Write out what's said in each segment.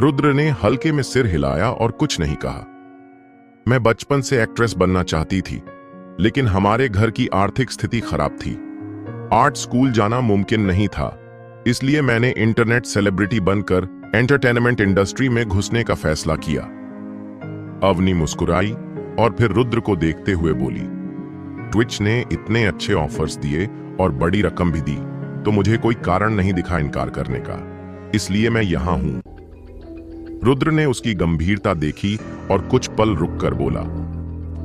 रुद्र ने हल्के में सिर हिलाया और कुछ नहीं कहा। मैं बचपन से एक्ट्रेस बनना चाहती थी, लेकिन हमारे घर की आर्थिक स्थिति खराब थी। आर्ट स्कूल जाना मुमकिन नहीं था, इसलिए मैंने इंटरनेट सेलिब्रिटी बनकर एंटरटेनमेंट इंडस्ट्री में घुसने का फैसला किया। अवनी मुस्कुराई और फिर रुद्र को देखते हुए बोली, ट्विच ने इतने अच्छे ऑफर्स दिए और बड़ी रकम भी दी, तो मुझे कोई कारण नहीं दिखा इनकार करने का, इसलिए मैं यहां हूं। रुद्र ने उसकी गंभीरता देखी और कुछ पल रुककर बोला,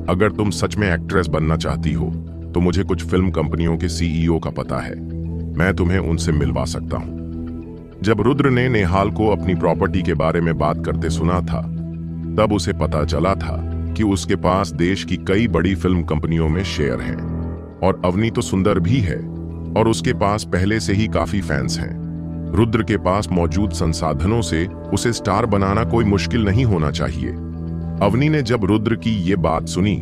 अगर तुम सच में एक्ट्रेस बनना चाहती हो तो मुझे कुछ फिल्म कंपनियों के सीईओ का पता है, मैं तुम्हें उनसे मिलवा सकता हूं। जब रुद्र ने नेहाल को अपनी प्रॉपर्टी के बारे में बात करते सुना था, तब उसे पता चला था कि उसके पास देश की कई बड़ी फिल्म कंपनियों में शेयर हैं, और अवनी तो सुंदर भी है और उसके पास पहले से ही काफी फैंस हैं। रुद्र के पास मौजूद संसाधनों से उसे स्टार बनाना कोई मुश्किल नहीं होना चाहिए। अवनी ने जब रुद्र की ये बात सुनी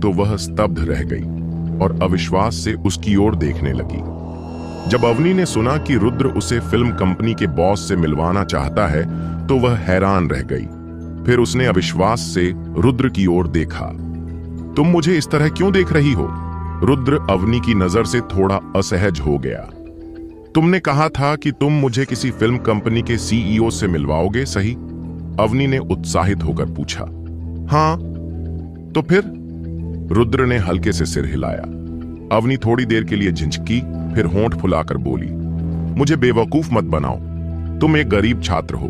तो वह स्तब्ध रह गई और अविश्वास से उसकी ओर देखने लगी। जब अवनी ने सुना कि रुद्र उसे फिल्म कंपनी के बॉस से मिलवाना चाहता है तो वह हैरान रह गई। फिर उसने अविश्वास से रुद्र की ओर देखा। तुम मुझे इस तरह क्यों देख रही हो? रुद्र अवनी की नजर से थोड़ा असहज हो गया। तुमने कहा था कि तुम मुझे किसी फिल्म कंपनी के सीईओ से मिलवाओगे, सही? अवनी ने उत्साहित होकर पूछा। हाँ, तो फिर? रुद्र ने हल्के से सिर हिलाया। अवनी थोड़ी देर के लिए झिझकी, फिर होंठ फुलाकर बोली, मुझे बेवकूफ मत बनाओ। तुम एक गरीब छात्र हो।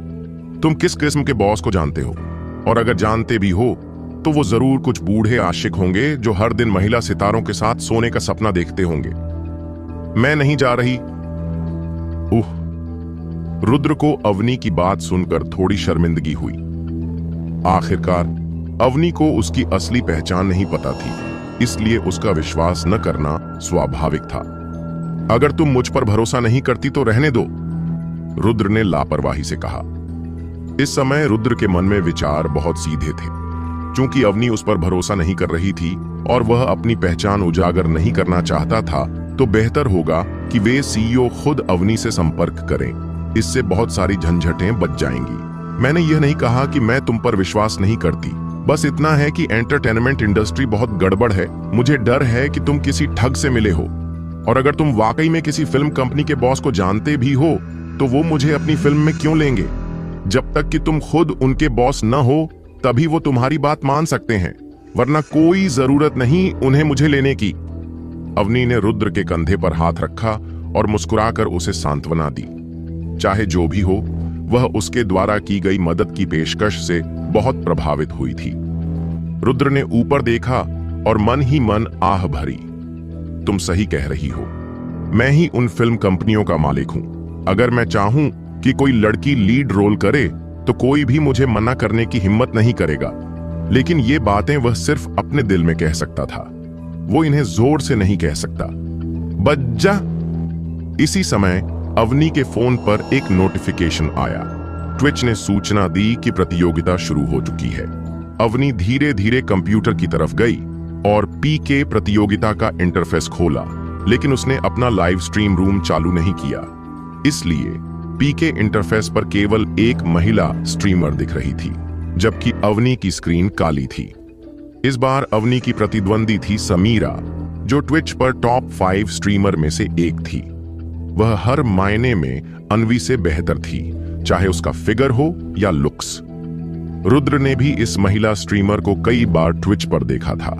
तुम किस किस्म के बॉस को जानते हो? और अगर जानते भी हो तो वो जरूर कुछ बूढ़े आशिक होंगे जो हर दिन महिला सितारों के साथ सोने का सपना देखते होंगे। मैं नहीं जा रही। रुद्र को अवनी की बात सुनकर थोड़ी शर्मिंदगी हुई। आखिरकार अवनी को उसकी असली पहचान नहीं पता थी, इसलिए उसका विश्वास न करना स्वाभाविक था। अगर तुम मुझ पर भरोसा नहीं करती तो रहने दो, रुद्र ने लापरवाही से कहा। इस समय रुद्र के मन में विचार बहुत सीधे थे। चूंकि अवनी उस पर भरोसा नहीं कर रही थी और वह अपनी पहचान उजागर नहीं करना चाहता था, तो बेहतर होगा कि वे सीईओ खुद अवनी से संपर्क करें। इससे बहुत सारी झंझटें बच जाएंगी। मैंने यह नहीं कहा कि मैं तुम पर विश्वास नहीं करती, बस इतना है कि एंटरटेनमेंट इंडस्ट्री बहुत गड़बड़ है। मुझे डर है कि तुम किसी ठग से मिले हो, और अगर तुम वाकई में किसी फिल्म कंपनी के बॉस को जानते भी हो तो वो मुझे अपनी फिल्म में क्यों लेंगे? जब तक कि तुम खुद उनके बॉस न हो तभी वो तुम्हारी बात मान सकते हैं, वरना कोई जरूरत नहीं उन्हें मुझे लेने की। अवनी ने रुद्र के कंधे पर हाथ रखा और मुस्कुराकर उसे सांत्वना दी। चाहे जो भी हो, वह उसके द्वारा की गई मदद की पेशकश से बहुत प्रभावित हुई थी। रुद्र ने ऊपर देखा और मन ही मन आह भरी। तुम सही कह रही हो, मैं ही उन फिल्म कंपनियों का मालिक हूं। अगर मैं चाहूं कि कोई लड़की लीड रोल करे तो कोई भी मुझे मना करने की हिम्मत नहीं करेगा। लेकिन ये बातें वह सिर्फ अपने दिल में कह सकता था, वो इन्हें जोर से नहीं कह सकता। बज्जा! इसी समय अवनी के फोन पर एक नोटिफिकेशन आया। ट्विच ने सूचना दी कि प्रतियोगिता शुरू हो चुकी है। अवनी धीरे धीरे कंप्यूटर की तरफ गई और पीके प्रतियोगिता का इंटरफेस खोला, लेकिन उसने अपना लाइव स्ट्रीम रूम चालू नहीं किया। इसलिए पीके इंटरफेस पर केवल एक महिला स्ट्रीमर दिख रही थी, जबकि अवनी की स्क्रीन काली थी। इस बार अवनी की प्रतिद्वंदी थी समीरा, जो ट्विच पर टॉप 5 स्ट्रीमर में से एक थी। वह हर मायने में अनवी से बेहतर थी, चाहे उसका फिगर हो या लुक्स। रुद्र ने भी इस महिला स्ट्रीमर को कई बार ट्विच पर देखा था।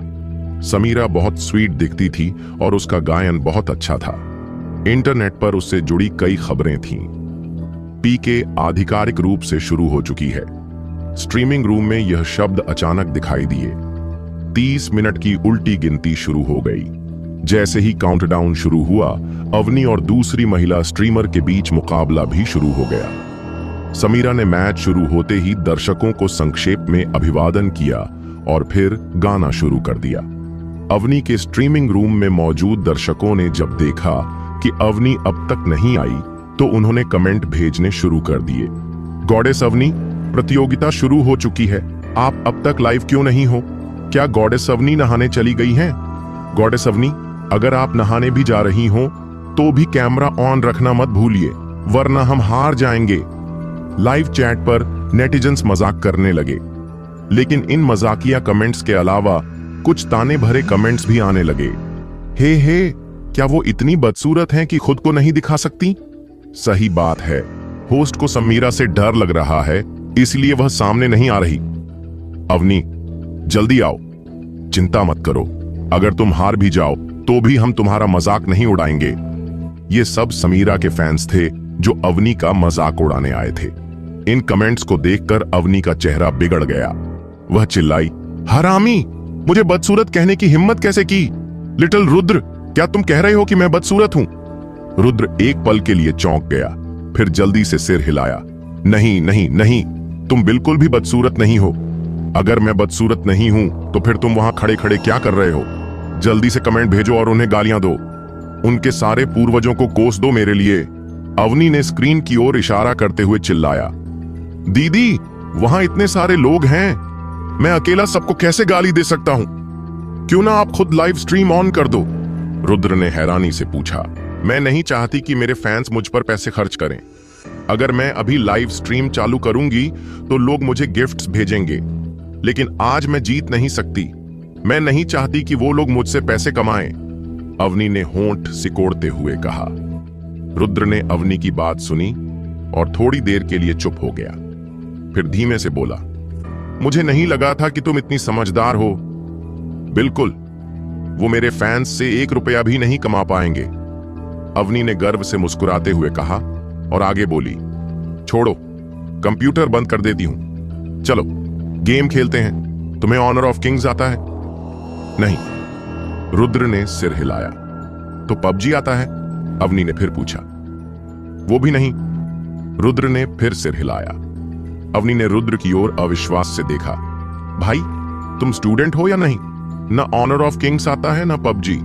समीरा बहुत स्वीट दिखती थी और उसका गायन बहुत अच्छा था। इंटरनेट पर उससे जुड़ी कई खबरें थीं। पीके आधिकारिक रूप से शुरू हो चुकी है। स्ट्रीमिंग रूम में यह शब्द अचानक दिखाई दिए। 30 मिनट की उल्टी गिनती शुरू हो गई। जैसे ही काउंटडाउन शुरू हुआ, अवनी और दूसरी महिला स्ट्रीमर के बीच मुकाबला भी शुरू हो गया। समीरा ने मैच शुरू होते ही दर्शकों को संक्षेप में अभिवादन किया और फिर गाना शुरू कर दिया। अवनी के स्ट्रीमिंग रूम में मौजूद दर्शकों ने जब देखा कि अवनी अब तक नहीं आई तो उन्होंने कमेंट भेजने शुरू कर दिए। गॉडेस अवनी, प्रतियोगिता शुरू हो चुकी है, आप अब तक लाइव क्यों नहीं हो? क्या गॉडेस अवनी नहाने चली गई हैं? गॉडेस अवनी, अगर आप नहाने भी जा रही हो तो भी कैमरा ऑन रखना मत भूलिए, वरना हम हार जाएंगे। लाइव चैट पर नेटिजन्स मजाक करने लगे, लेकिन इन मजाकिया कमेंट्स के अलावा कुछ ताने भरे कमेंट्स भी आने लगे। हे, क्या वो इतनी बदसूरत हैं कि खुद को नहीं दिखा सकती? सही बात है, होस्ट को समीरा से डर लग रहा है, इसलिए वह सामने नहीं आ रही। अवनी, जल्दी आओ, चिंता मत करो, अगर तुम हार भी जाओ तो भी हम तुम्हारा मजाक नहीं उड़ाएंगे। ये सब समीरा के फैंस थे जो अवनी का मजाक उड़ाने आए थे। इन कमेंट्स को देखकर अवनी का चेहरा बिगड़ गया। वह चिल्लाई, हरामी, मुझे बदसूरत कहने की हिम्मत कैसे की? लिटिल रुद्र, क्या तुम कह रहे हो कि मैं बदसूरत हूं? रुद्र एक पल के लिए चौंक गया, फिर जल्दी से सिर हिलाया। नहीं नहीं नहीं, तुम बिल्कुल भी बदसूरत नहीं हो। अगर मैं बदसूरत नहीं हूं तो फिर तुम वहां खड़े खड़े क्या कर रहे हो? जल्दी से कमेंट भेजो और उन्हें गालियां दो। उनके सारे पूर्वजों को कोस दो मेरे लिए। अवनी ने स्क्रीन की ओर इशारा करते हुए चिल्लाया। दीदी, वहां इतने सारे लोग हैं, मैं अकेला सबको कैसे गाली दे सकता हूं? क्यों ना आप खुद लाइव स्ट्रीम ऑन कर दो? रुद्र ने हैरानी से पूछा। मैं नहीं चाहती कि मेरे फैंस मुझ पर पैसे खर्च करें। अगर मैं अभी लाइव स्ट्रीम चालू करूंगी तो लोग मुझे गिफ्ट्स भेजेंगे, लेकिन आज मैं जीत नहीं सकती। मैं नहीं चाहती कि वो लोग मुझसे पैसे कमाएं। अवनी ने होंठ सिकोड़ते हुए कहा। रुद्र ने अवनी की बात सुनी और थोड़ी देर के लिए चुप हो गया, फिर धीमे से बोला, मुझे नहीं लगा था कि तुम इतनी समझदार हो। बिल्कुल, वो मेरे फैंस से 1 रुपया भी नहीं कमा पाएंगे। अवनी ने गर्व से मुस्कुराते हुए कहा और आगे बोली, छोड़ो, कंप्यूटर बंद कर देती हूं, चलो गेम खेलते हैं। तुम्हें ऑनर ऑफ किंग्स आता है? नहीं। रुद्र ने सिर हिलाया। तो पबजी आता है? अवनी ने फिर पूछा। वो भी नहीं। रुद्र ने फिर सिर हिलाया। अवनी ने रुद्र की ओर अविश्वास से देखा। भाई, तुम स्टूडेंट हो या नहीं? ना ऑनर ऑफ किंग्स आता है ना पबजी।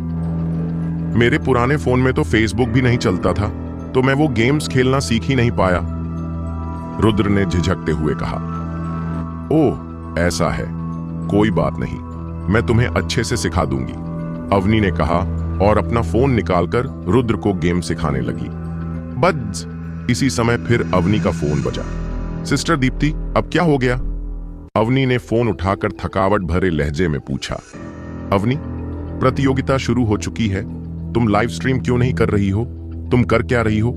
मेरे पुराने फोन में तो फेसबुक भी नहीं चलता था, तो मैं वो गेम्स खेलना सीख ही नहीं पाया। रुद्र ने झिझकते हुए कहा। ओह, ऐसा है, कोई बात नहीं, मैं तुम्हें अच्छे से सिखा दूंगी, अवनी ने कहा और अपना फोन निकालकर रुद्र को गेम सिखाने लगी। बस इसी समय फिर अवनी का फोन बजा। सिस्टर दीप्ति, अब क्या हो गया? अवनी ने फोन उठाकर थकावट भरे लहजे में पूछा। अवनी, प्रतियोगिता शुरू हो चुकी है, तुम लाइव स्ट्रीम क्यों नहीं कर रही हो? तुम कर क्या रही हो?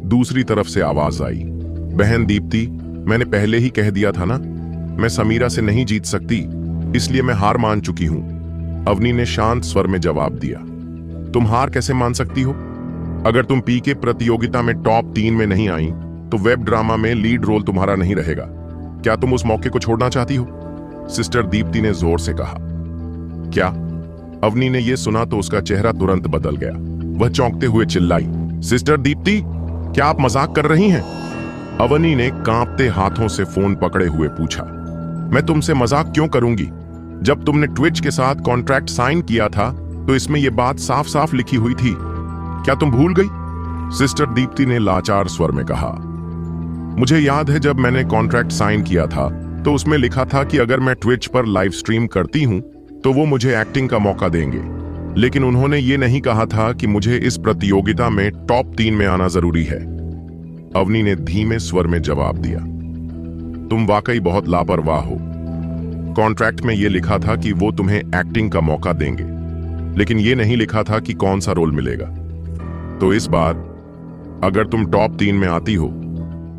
दूसरी तरफ से आवाज आई। बहन दीप्ति, मैंने पहले ही कह दिया था ना, मैं समीरा से नहीं जीत सकती, इसलिए मैं हार मान चुकी हूं, अवनी ने शांत स्वर में जवाब दिया। तुम हार कैसे मान सकती हो? अगर तुम पीके प्रतियोगिता में टॉप 3 में नहीं आई तो वेब ड्रामा में लीड रोल तुम्हारा नहीं रहेगा। क्या तुम उस मौके को छोड़ना चाहती हो? सिस्टर दीप्ति ने जोर से कहा। क्या? अवनी ने यह सुना तो उसका चेहरा तुरंत बदल गया। वह चौंकते हुए चिल्लाई, सिस्टर दीप्ति, क्या आप मजाक कर रही हैं? अवनी ने कांपते हाथों से फोन पकड़े हुए पूछा। मैं तुमसे मजाक क्यों करूंगी? जब तुमने ट्विच के साथ कॉन्ट्रैक्ट साइन किया था तो इसमें यह बात साफ साफ लिखी हुई थी। क्या तुम भूल गई? सिस्टर दीप्ति ने लाचार स्वर में कहा। मुझे याद है, जब मैंने कॉन्ट्रैक्ट साइन किया था तो उसमें लिखा था कि अगर मैं ट्विच पर लाइव स्ट्रीम करती हूं तो वो मुझे एक्टिंग का मौका देंगे, लेकिन उन्होंने ये नहीं कहा था कि मुझे इस प्रतियोगिता में टॉप 3 में आना जरूरी है। अवनी ने धीमे स्वर में जवाब दिया। तुम वाकई बहुत लापरवाह हो। कॉन्ट्रैक्ट में यह लिखा था कि वो तुम्हें एक्टिंग का मौका देंगे, लेकिन यह नहीं लिखा था कि कौन सा रोल मिलेगा। तो इस बार अगर तुम टॉप 3 में आती हो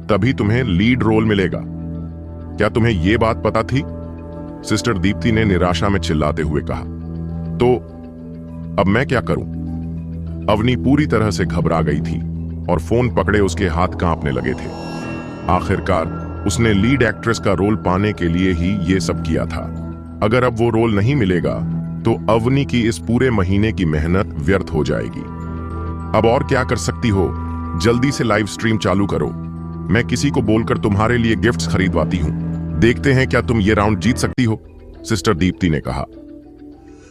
तभी तुम्हें लीड रोल मिलेगा। क्या तुम्हें यह बात पता थी? सिस्टर दीप्ति ने निराशा में चिल्लाते हुए कहा। तो अब मैं क्या करूं? अवनी पूरी तरह से घबरा गई थी और फोन पकड़े उसके हाथ कांपने लगे थे। आखिरकार उसने लीड एक्ट्रेस का रोल पाने के लिए ही ये सब किया था। अगर अब वो रोल नहीं मिलेगा तो अवनी की इस पूरे महीने की मेहनत व्यर्थ हो जाएगी। अब और क्या कर सकती हो? जल्दी से लाइव स्ट्रीम चालू करो। मैं किसी को बोलकर तुम्हारे लिए गिफ्ट्स खरीदवाती हूं। देखते हैं क्या तुम ये राउंड जीत सकती हो, सिस्टर दीप्ति ने कहा।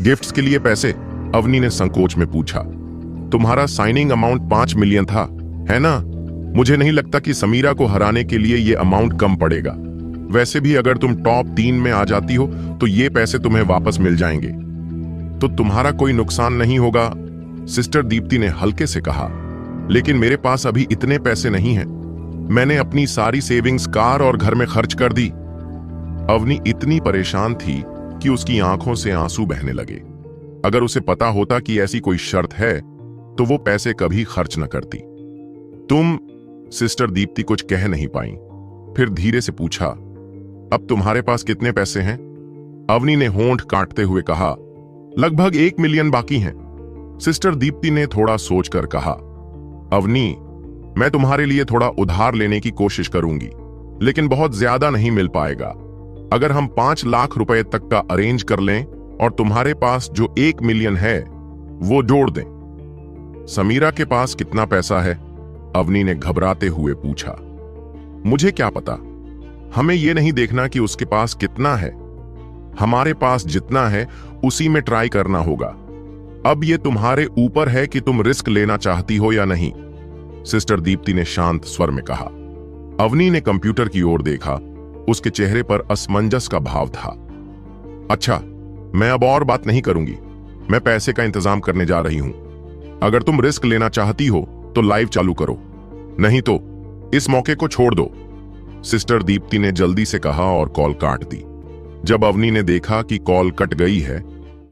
गिफ्ट्स के लिए पैसे? अवनी ने संकोच में पूछा। तुम्हारा साइनिंग अमाउंट 5 मिलियन था, है ना? मुझे नहीं लगता कि समीरा को हराने के लिए ये अमाउंट कम पड़ेगा। वैसे भी अगर तुम टॉप 3 में आ जाती हो तो ये पैसे तुम्हें वापस मिल जाएंगे, तो तुम्हारा कोई नुकसान नहीं होगा, सिस्टर दीप्ति ने हल्के से कहा। लेकिन मेरे पास अभी इतने पैसे नहीं हैं। मैंने अपनी सारी सेविंग्स कार और घर में खर्च कर दी। अवनी इतनी परेशान थी कि उसकी आंखों से आंसू बहने लगे। अगर उसे पता होता कि ऐसी कोई शर्त है तो वो पैसे कभी खर्च न करती। तुम, सिस्टर दीप्ति कुछ कह नहीं पाई। फिर धीरे से पूछा, अब तुम्हारे पास कितने पैसे हैं? अवनी ने होंठ काटते हुए कहा, लगभग 1 मिलियन बाकी हैं। सिस्टर दीप्ति ने थोड़ा सोचकर कहा, अवनी, मैं तुम्हारे लिए थोड़ा उधार लेने की कोशिश करूंगी, लेकिन बहुत ज्यादा नहीं मिल पाएगा। अगर हम 5 लाख रुपए तक का अरेंज कर लें और तुम्हारे पास जो 1 मिलियन है वो जोड़ दें। समीरा के पास कितना पैसा है? अवनी ने घबराते हुए पूछा। मुझे क्या पता, हमें यह नहीं देखना कि उसके पास कितना है, हमारे पास जितना है उसी में ट्राई करना होगा। अब यह तुम्हारे ऊपर है कि तुम रिस्क लेना चाहती हो या नहीं, सिस्टर दीप्ति ने शांत स्वर में कहा। अवनी ने कंप्यूटर की ओर देखा। उसके चेहरे पर असमंजस का भाव था। अच्छा, मैं अब और बात नहीं करूंगी, मैं पैसे का इंतजाम करने जा रही हूं। अगर तुम रिस्क लेना चाहती हो तो लाइव चालू करो, नहीं तो इस मौके को छोड़ दो, सिस्टर दीप्ति ने जल्दी से कहा और कॉल काट दी। जब अवनी ने देखा कि कॉल कट गई है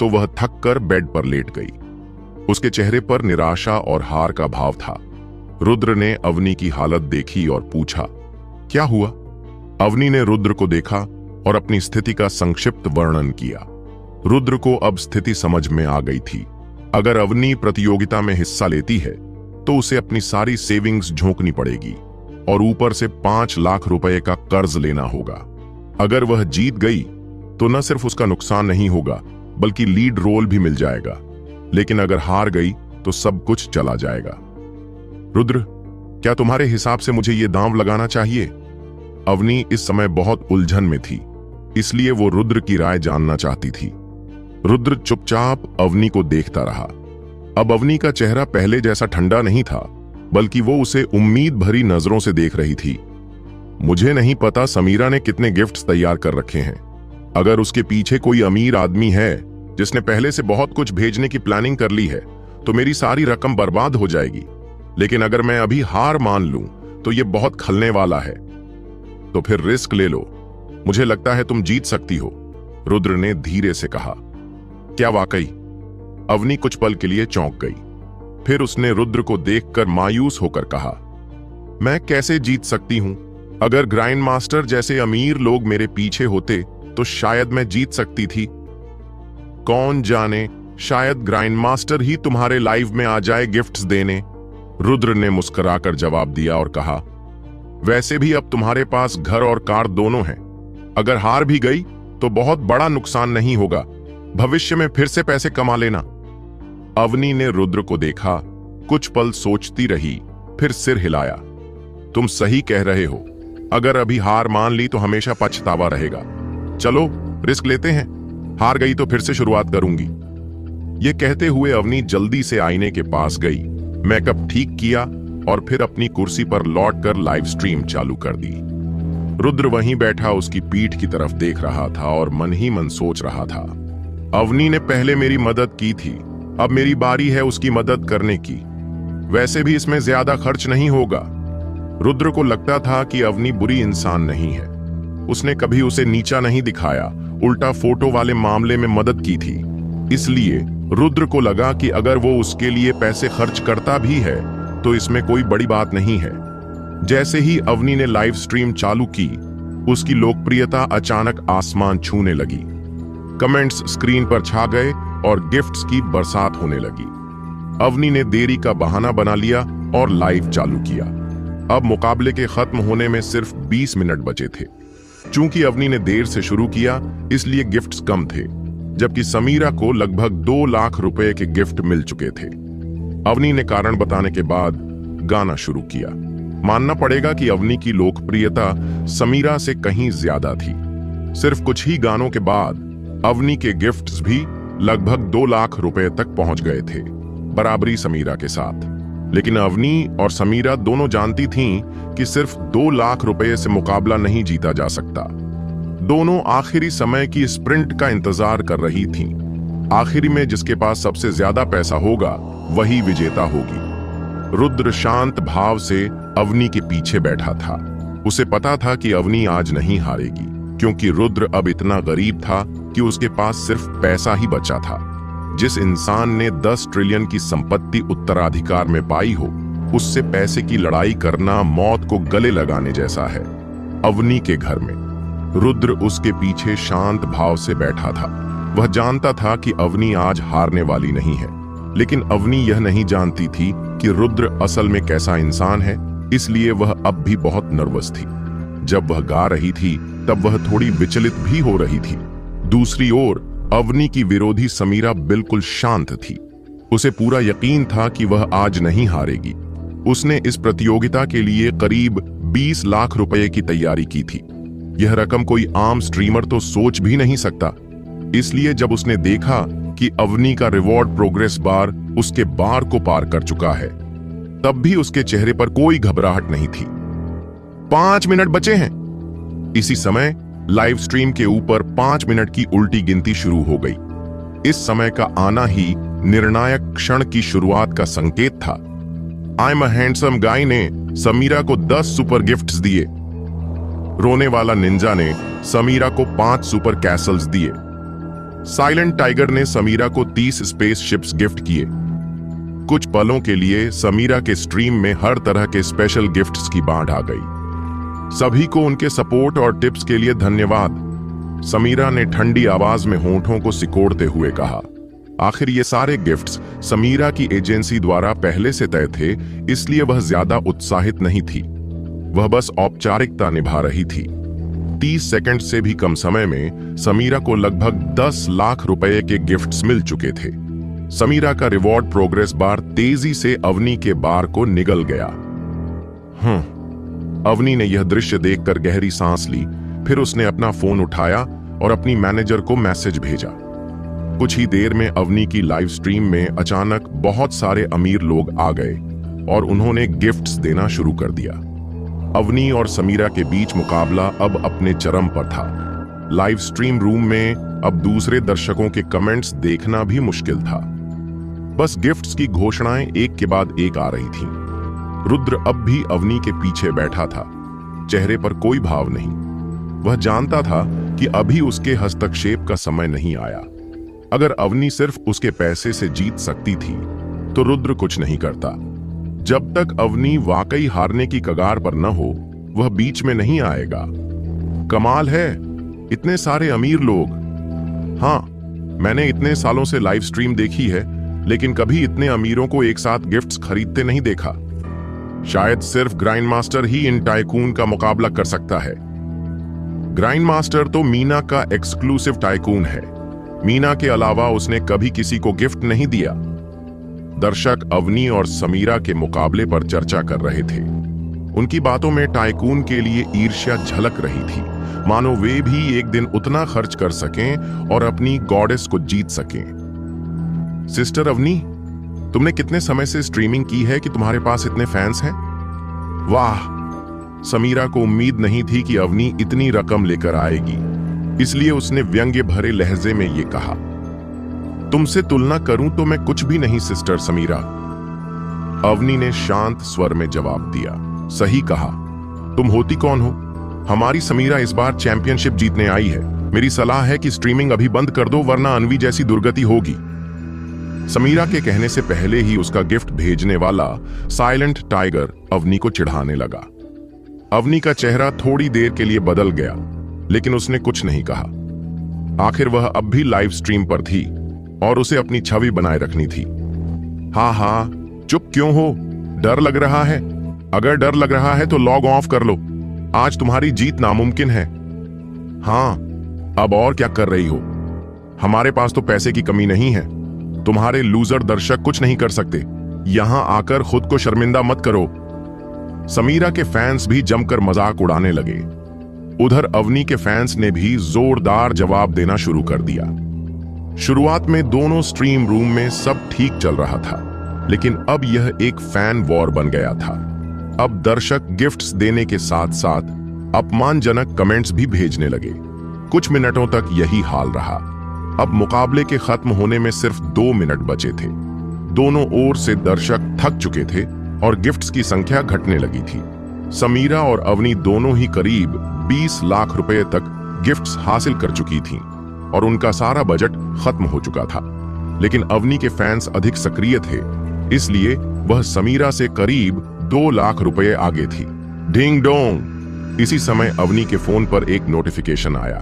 तो वह थक कर बेड पर लेट गई। उसके चेहरे पर निराशा और हार का भाव था। रुद्र ने अवनी की हालत देखी और पूछा, क्या हुआ? अवनी ने रुद्र को देखा और अपनी स्थिति का संक्षिप्त वर्णन किया। रुद्र को अब स्थिति समझ में आ गई थी। अगर अवनी प्रतियोगिता में हिस्सा लेती है तो उसे अपनी सारी सेविंग्स झोंकनी पड़ेगी और ऊपर से 5 लाख रुपए का कर्ज लेना होगा। अगर वह जीत गई तो न सिर्फ उसका नुकसान नहीं होगा बल्कि लीड रोल भी मिल जाएगा, लेकिन अगर हार गई तो सब कुछ चला जाएगा। रुद्र, क्या तुम्हारे हिसाब से मुझे यह दांव लगाना चाहिए? अवनी इस समय बहुत उलझन में थी, इसलिए वो रुद्र की राय जानना चाहती थी। रुद्र चुपचाप अवनी को देखता रहा। अब अवनी का चेहरा पहले जैसा ठंडा नहीं था, बल्कि वो उसे उम्मीद भरी नजरों से देख रही थी। मुझे नहीं पता समीरा ने कितने गिफ्ट्स तैयार कर रखे हैं। अगर उसके पीछे कोई अमीर आदमी है जिसने पहले से बहुत कुछ भेजने की प्लानिंग कर ली है तो मेरी सारी रकम बर्बाद हो जाएगी। लेकिन अगर मैं अभी हार मान लूं तो ये बहुत खलने वाला है। तो फिर रिस्क ले लो, मुझे लगता है तुम जीत सकती हो, रुद्र ने धीरे से कहा। क्या वाकई? अवनी कुछ पल के लिए चौंक गई। फिर उसने रुद्र को देखकर मायूस होकर कहा, मैं कैसे जीत सकती हूं? अगर ग्राइंड मास्टर जैसे अमीर लोग मेरे पीछे होते तो शायद मैं जीत सकती थी। कौन जाने, शायद ग्राइंड मास्टर ही तुम्हारे लाइव में आ जाए गिफ्ट्स देने, रुद्र ने मुस्कुराकर जवाब दिया और कहा, वैसे भी अब तुम्हारे पास घर और कार दोनों हैं। अगर हार भी गई तो बहुत बड़ा नुकसान नहीं होगा, भविष्य में फिर से पैसे कमा लेना। अवनी ने रुद्र को देखा, कुछ पल सोचती रही, फिर सिर हिलाया। तुम सही कह रहे हो, अगर अभी हार मान ली तो हमेशा पछतावा रहेगा। चलो रिस्क लेते हैं, हार गई तो फिर से शुरुआत करूंगी। ये कहते हुए अवनी जल्दी से आईने के पास गई, मेकअप ठीक किया और फिर अपनी कुर्सी पर लौटकर लाइव स्ट्रीम चालू कर दी। रुद्र वहीं बैठा उसकी पीठ की तरफ देख रहा था और मन ही मन सोच रहा था, अवनी ने पहले मेरी मदद की थी, अब मेरी बारी है उसकी मदद करने की। वैसे भी इसमें ज्यादा खर्च नहीं होगा। रुद्र को लगता था कि अवनी बुरी इंसान नहीं है, उसने कभी उसे नीचा नहीं दिखाया, उल्टा फोटो वाले मामले में मदद की थी। इसलिए रुद्र को लगा कि अगर वो उसके लिए पैसे खर्च करता भी है तो इसमें कोई बड़ी बात नहीं है। जैसे ही अवनी ने लाइव स्ट्रीम चालू की, उसकी लोकप्रियता अचानक आसमान छूने लगी। कमेंट्स स्क्रीन पर छा गए और गिफ्ट्स की बरसात होने लगी। अवनी ने देरी का बहाना बना लिया और लाइव चालू किया। अब मुकाबले के खत्म होने में सिर्फ 20 मिनट बचे थे। चूंकि अवनी ने देर से शुरू किया, इसलिए गिफ्ट्स कम थे, जबकि समीरा को लगभग 2 लाख रुपए के गिफ्ट मिल चुके थे। अवनी ने कारण बताने के बाद गाना शुरू किया। मानना पड़ेगा कि अवनी की लोकप्रियता समीरा से कहीं ज्यादा थी। सिर्फ कुछ ही गानों के बाद अवनी के गिफ्ट्स भी लगभग 2 लाख रुपए तक पहुंच गए थे, बराबरी समीरा के साथ। लेकिन अवनी और समीरा दोनों जानती थीं कि सिर्फ 2 लाख रुपए से मुकाबला नहीं जीता जा सकता। दोनों आखिरी समय की स्प्रिंट का इंतजार कर रही थीं। आखिरी में जिसके पास सबसे ज्यादा पैसा होगा वही विजेता होगी। रुद्र शांत भाव से अवनी के पीछे बैठा था। उसे पता था कि अवनी आज नहीं हारेगी, क्योंकि रुद्र अब इतना गरीब था कि उसके पास सिर्फ पैसा ही बचा था। जिस इंसान ने 10 ट्रिलियन की संपत्ति उत्तराधिकार में पाई हो, उससे पैसे की लड़ाई करना मौत को गले लगाने जैसा है। अवनी के घर में रुद्र उसके पीछे शांत भाव से बैठा था। वह जानता था कि अवनी आज हारने वाली नहीं है, लेकिन अवनी यह नहीं जानती थी कि रुद्र असल में कैसा इंसान है, इसलिए वह अब भी बहुत नर्वस थी। जब वह गा रही थी तब वह थोड़ी विचलित भी हो रही थी। दूसरी ओर अवनी की विरोधी समीरा बिल्कुल शांत थी। उसे पूरा यकीन था कि वह आज नहीं हारेगी। उसने इस प्रतियोगिता के लिए करीब 20 लाख रुपए की तैयारी की थी। यह रकम कोई आम स्ट्रीमर तो सोच भी नहीं सकता। इसलिए जब उसने देखा कि अवनी का रिवॉर्ड प्रोग्रेस बार उसके बार को पार कर चुका है, तब भी उसके चेहरे पर कोई घबराहट नहीं थी। 5 मिनट बचे हैं। इसी समय लाइव स्ट्रीम के ऊपर 5 मिनट की उल्टी गिनती शुरू हो गई। इस समय का आना ही निर्णायक क्षण की शुरुआत का संकेत था। I am a handsome guy ने समीरा को 10 सुपर गिफ्ट्स दिए। रोने वाला निंजा ने समीरा को 5 सुपर कैसल्स दिए। साइलेंट टाइगर ने समीरा को 30 स्पेसशिप्स गिफ्ट किए। कुछ पलों के लिए समीरा के स्ट्रीम में हर तरह के स्पेशल गिफ्ट्स की बाढ़ आ गई। सभी को उनके सपोर्ट और टिप्स के लिए धन्यवाद, समीरा ने ठंडी आवाज में होंठों को सिकोड़ते हुए कहा। आखिर ये सारे गिफ्ट्स समीरा की एजेंसी द्वारा पहले से तय थे, इसलिए वह ज्यादा उत्साहित नहीं थी। वह बस औपचारिकता निभा रही थी। 30 सेकंड से भी कम समय में समीरा को लगभग 10 लाख रुपए के गिफ्ट्स मिल चुके थे। समीरा का रिवॉर्ड प्रोग्रेस बार तेजी से अवनी के बार को निगल गया। अवनी ने यह दृश्य देखकर गहरी सांस ली। फिर उसने अपना फोन उठाया और अपनी मैनेजर को मैसेज भेजा। कुछ ही देर में अवनी की लाइव स्ट्रीम में अचानक बहुत सारे अमीर लोग आ गए और उन्होंने गिफ्ट्स देना शुरू कर दिया। अवनी और समीरा के बीच मुकाबला अब अपने चरम पर था। लाइव स्ट्रीम रूम में अब दूसरे दर्शकों के कमेंट्स देखना भी मुश्किल था। बस गिफ्ट्स की घोषणाएं एक के बाद एक आ रही थीं। रुद्र अब भी अवनी के पीछे बैठा था, चेहरे पर कोई भाव नहीं। वह जानता था कि अभी उसके हस्तक्षेप का समय नहीं आया। अगर अवनी सिर्फ उसके पैसे से जीत सकती थी तो रुद्र कुछ नहीं करता। जब तक अवनी वाकई हारने की कगार पर न हो, वह बीच में नहीं आएगा। कमाल है, इतने सारे अमीर लोग। हाँ, मैंने इतने सालों से लाइव स्ट्रीम देखी है, लेकिन कभी इतने अमीरों को एक साथ गिफ्ट्स खरीदते नहीं देखा। शायद सिर्फ ग्राइंड मास्टर ही इन टाइकून का मुकाबला कर सकता है। ग्राइंड मास्टर तो मीना का एक्सक्लूसिव टाइकून है। मीना के अलावा उसने कभी किसी को गिफ्ट नहीं दिया। दर्शक अवनी और समीरा के मुकाबले पर चर्चा कर रहे थे। उनकी बातों में टाइकून के लिए ईर्ष्या झलक रही थी, मानो वे भी एक दिन उतना खर्च कर सकें और अपनी गॉडेस को जीत सकें। सिस्टर अवनी, तुमने कितने समय से स्ट्रीमिंग की है कि तुम्हारे पास इतने फैंस हैं? वाह, समीरा को उम्मीद नहीं थी कि अवनी इतनी रकम लेकर आएगी, इसलिए उसने व्यंग्य भरे लहजे में ये कहा। तुमसे तुलना करूं तो मैं कुछ भी नहीं सिस्टर समीरा। अवनी ने शांत स्वर में जवाब दिया। सही कहा, तुम होती कौन हो? हमारी समीरा इस बार चैंपियनशिप जीतने आई है। मेरी सलाह है कि स्ट्रीमिंग अभी बंद कर दो, वरना अनवी जैसी दुर्गति होगी। समीरा के कहने से पहले ही उसका गिफ्ट भेजने वाला साइलेंट टाइगर अवनी को चिढ़ाने लगा। अवनी का चेहरा थोड़ी देर के लिए बदल गया, लेकिन उसने कुछ नहीं कहा। आखिर वह अब भी लाइव स्ट्रीम पर थी और उसे अपनी छवि बनाए रखनी थी। हाँ, चुप क्यों हो? डर लग रहा है? अगर डर लग रहा है तो लॉग ऑफ कर लो। आज तुम्हारी जीत नामुमकिन है। हाँ, अब और क्या कर रही हो? हमारे पास तो पैसे की कमी नहीं है। तुम्हारे लूजर दर्शक कुछ नहीं कर सकते। यहां आकर खुद को शर्मिंदा मत करो। समीरा के फैंस भी जमकर मजाक उड़ाने लगे। उधर अवनी के फैंस ने भी जोरदार जवाब देना शुरू कर दिया। शुरुआत में दोनों स्ट्रीम रूम में सब ठीक चल रहा था, लेकिन अब यह एक फैन वॉर बन गया था। अब दर्शक गिफ्ट्स देने के साथ साथ अपमानजनक कमेंट्स भी भेजने लगे। कुछ मिनटों तक यही हाल रहा। अब मुकाबले के खत्म होने में सिर्फ 2 मिनट बचे थे। दोनों ओर से दर्शक थक चुके थे और गिफ्ट्स की संख्या घटने लगी थी। समीरा और अवनी दोनों ही करीब 20 लाख रुपए तक गिफ्ट्स हासिल कर चुकी थीं और उनका सारा बजट खत्म हो चुका था। लेकिन अवनी के फैंस अधिक सक्रिय थे, इसलिए वह समीरा से करीब 2 लाख रुपए आगे थी। Ding dong. इसी समय अवनी के फोन पर एक नोटिफिकेशन आया।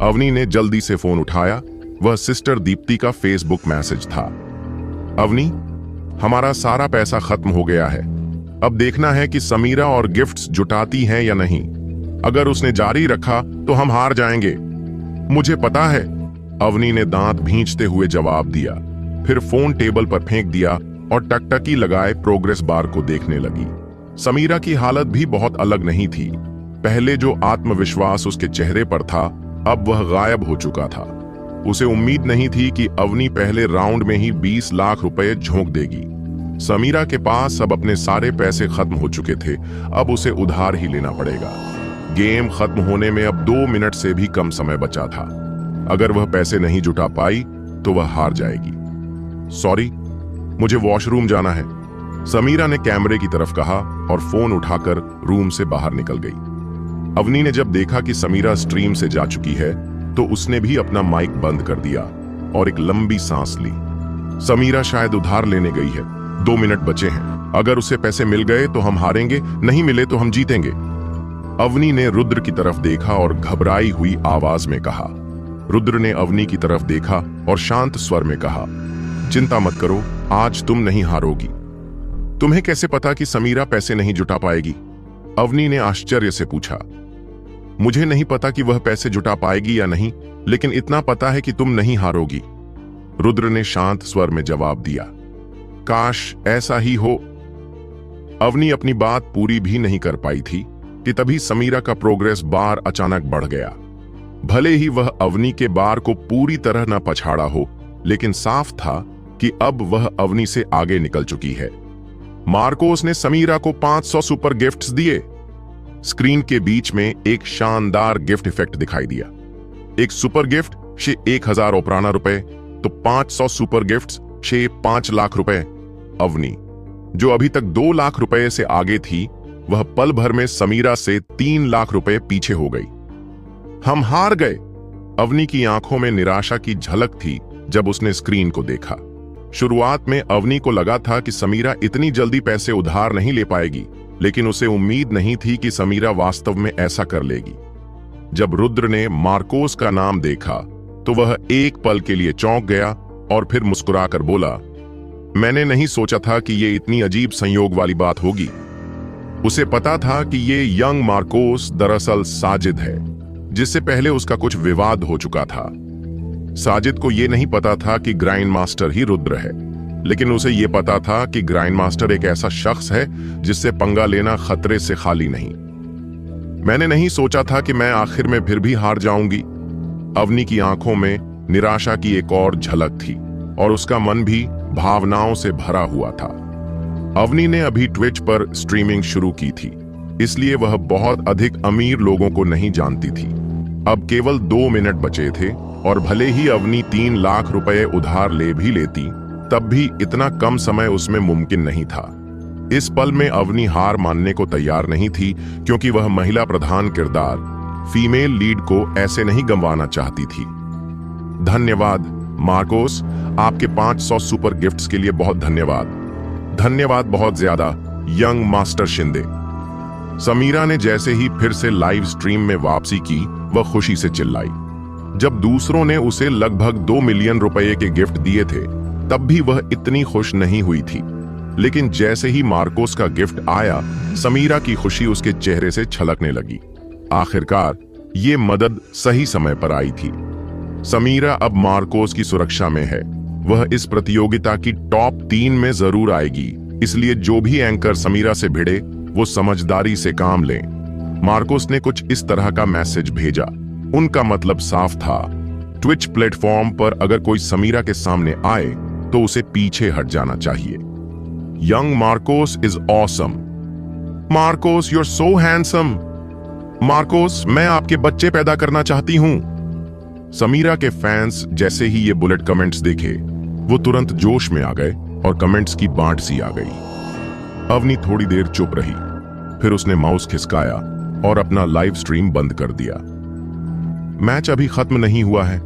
अवनी ने जल्दी से फोन उठाया। वह सिस्टर दीप्ति का फेसबुक मैसेज था। अवनी, हमारा सारा पैसा खत्म हो गया है। अब देखना है कि समीरा और गिफ्ट्स जुटाती हैं या नहीं। अगर उसने जारी रखा तो हम हार जाएंगे। मुझे पता है, अवनी ने दांत भींचते हुए जवाब दिया। फिर फोन टेबल पर फेंक दिया और टकटकी लगाए प्रोग्रेस बार को देखने लगी। समीरा की हालत भी बहुत अलग नहीं थी। पहले जो आत्मविश्वास उसके चेहरे पर था, अब वह गायब हो चुका था। उसे उम्मीद नहीं थी कि अवनी पहले राउंड में ही 20 लाख रुपए झोंक देगी। समीरा के पास अब अपने सारे पैसे खत्म हो चुके थे। अब उसे उधार ही लेना पड़ेगा। गेम खत्म होने में अब 2 मिनट से भी कम समय बचा था। अगर वह पैसे नहीं जुटा पाई तो वह हार जाएगी। सॉरी, मुझे वॉशरूम जाना है, समीरा ने कैमरे की तरफ कहा और फोन उठाकर रूम से बाहर निकल गई। अवनी ने जब देखा कि समीरा स्ट्रीम से जा चुकी है तो उसने भी अपना माइक बंद कर दिया और एक लंबी सांस ली। समीरा शायद उधार लेने गई है। 2 मिनट बचे हैं। अगर उसे पैसे मिल गए तो हम हारेंगे, नहीं मिले तो हम जीतेंगे। अवनी ने रुद्र की तरफ देखा और घबराई हुई आवाज में कहा। रुद्र ने अवनी की तरफ देखा और शांत स्वर में कहा, चिंता मत करो, आज तुम नहीं हारोगी। तुम्हें कैसे पता कि समीरा पैसे नहीं जुटा पाएगी? अवनी ने आश्चर्य से पूछा। मुझे नहीं पता कि वह पैसे जुटा पाएगी या नहीं, लेकिन इतना पता है कि तुम नहीं हारोगी, रुद्र ने शांत स्वर में जवाब दिया। काश ऐसा ही हो। अवनी अपनी बात पूरी भी नहीं कर पाई थी कि तभी समीरा का प्रोग्रेस बार अचानक बढ़ गया। भले ही वह अवनी के बार को पूरी तरह न पछाड़ा हो, लेकिन साफ था कि अब वह अवनी से आगे निकल चुकी है। मार्कोस ने समीरा को 500 सुपर गिफ्ट्स दिए। स्क्रीन के बीच में एक शानदार गिफ्ट इफेक्ट दिखाई दिया। एक सुपर गिफ्ट शे 1000 ओपराना रुपए, तो 500 सुपर गिफ्ट्स शे 5 लाख रुपए। अवनी, जो अभी तक 2 लाख रुपए से आगे थी, वह पल भर में समीरा से 3 लाख रुपए पीछे हो गई। हम हार गए। अवनी की आंखों में निराशा की झलक थी जब उसने स्क्रीन को देखा। शुरुआत में अवनी को लगा था कि समीरा इतनी जल्दी पैसे उधार नहीं ले पाएगी, लेकिन उसे उम्मीद नहीं थी कि समीरा वास्तव में ऐसा कर लेगी। जब रुद्र ने मार्कोस का नाम देखा तो वह एक पल के लिए चौंक गया और फिर मुस्कुराकर बोला, मैंने नहीं सोचा था कि ये इतनी अजीब संयोग वाली बात होगी। उसे पता था कि ये यंग मार्कोस दरअसल साजिद है, जिससे पहले उसका कुछ विवाद हो चुका था। साजिद को यह नहीं पता था कि ग्राइंड मास्टर ही रुद्र है, लेकिन उसे यह पता था कि ग्राइंड मास्टर एक ऐसा शख्स है जिससे पंगा लेना खतरे से खाली नहीं। मैंने नहीं सोचा था कि मैं आखिर में फिर भी हार जाऊंगी। अवनी की आंखों में निराशा की एक और झलक थी और उसका मन भी भावनाओं से भरा हुआ था। अवनी ने अभी ट्विच पर स्ट्रीमिंग शुरू की थी, इसलिए वह बहुत अधिक अमीर लोगों को नहीं जानती थी। अब केवल 2 मिनट बचे थे और भले ही अवनी 3 लाख रुपए उधार ले भी लेती, तब भी इतना कम समय उसमें मुमकिन नहीं था। इस पल में अवनी हार मानने को तैयार नहीं थी, क्योंकि वह महिला प्रधान किरदार फीमेल लीड को ऐसे नहीं गंवाना चाहती थी। धन्यवाद मार्कोस, आपके 500 सुपर गिफ्ट्स के लिए बहुत धन्यवाद। धन्यवाद बहुत ज्यादा, यंग मास्टर शिंदे। समीरा ने जैसे ही फिर से लाइव स्ट्रीम में वापसी की, वह खुशी से चिल्लाई। जब दूसरों ने उसे लगभग 2 मिलियन रुपए के गिफ्ट दिए थे, तब भी वह इतनी खुश नहीं हुई थी। लेकिन जैसे ही मार्कोस का गिफ्ट आया, समीरा की खुशी उसके चेहरे से छलकने लगी। आखिरकार ये मदद सही समय पर आई थी। समीरा अब मार्कोस की सुरक्षा में है। वह इस प्रतियोगिता की टॉप 3 में जरूर आएगी, इसलिए जो भी एंकर समीरा से भिड़े वो समझदारी से काम लें। मार्कोस ने कुछ इस तरह का मैसेज भेजा। उनका मतलब साफ था, ट्विच प्लेटफॉर्म पर अगर कोई समीरा के सामने आए तो उसे पीछे हट जाना चाहिए। Young Marcos is awesome. Marcos, you are so handsome. Marcos, मैं आपके बच्चे पैदा करना चाहती हूं। समीरा के फैंस जैसे ही ये बुलेट कमेंट्स देखे, वो तुरंत जोश में आ गए और कमेंट्स की बांट सी आ गई। अवनी थोड़ी देर चुप रही, फिर उसने माउस खिसकाया और अपना लाइव स्ट्रीम बंद कर दिया। मैच अभी खत्म नहीं हुआ है,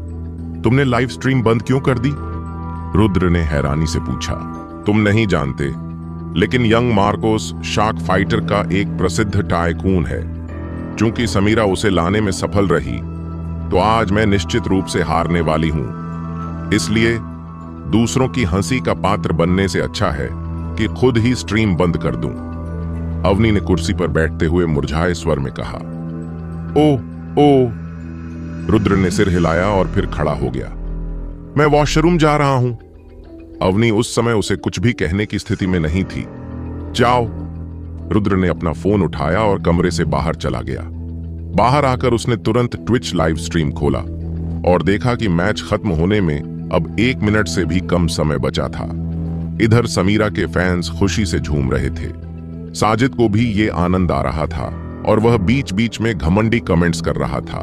तुमने लाइव स्ट्रीम बंद क्यों कर दी? रुद्र ने हैरानी से पूछा। तुम नहीं जानते, लेकिन यंग मार्कोस शार्क फाइटर का एक प्रसिद्ध टाइकून है। चूंकि समीरा उसे लाने में सफल रही, तो आज मैं निश्चित रूप से हारने वाली हूं। इसलिए दूसरों की हंसी का पात्र बनने से अच्छा है कि खुद ही स्ट्रीम बंद कर दूं। अवनी ने कुर्सी पर बैठते हुए मुरझाए स्वर में कहा। ओ। रुद्र ने सिर हिलाया और फिर खड़ा हो गया। मैं वॉशरूम जा रहा हूं। अवनी उस समय उसे कुछ भी कहने की स्थिति में नहीं थी। जाओ। रुद्र ने अपना फोन उठाया और कमरे से बाहर चला गया। बाहर आकर उसने तुरंत ट्विच लाइव स्ट्रीम खोला और देखा कि मैच खत्म होने में अब 1 मिनट से भी कम समय बचा था। इधर समीरा के फैंस खुशी से झूम रहे थे। साजिद को भी ये आनंद आ रहा था और वह बीच बीच में घमंडी कमेंट्स कर रहा था।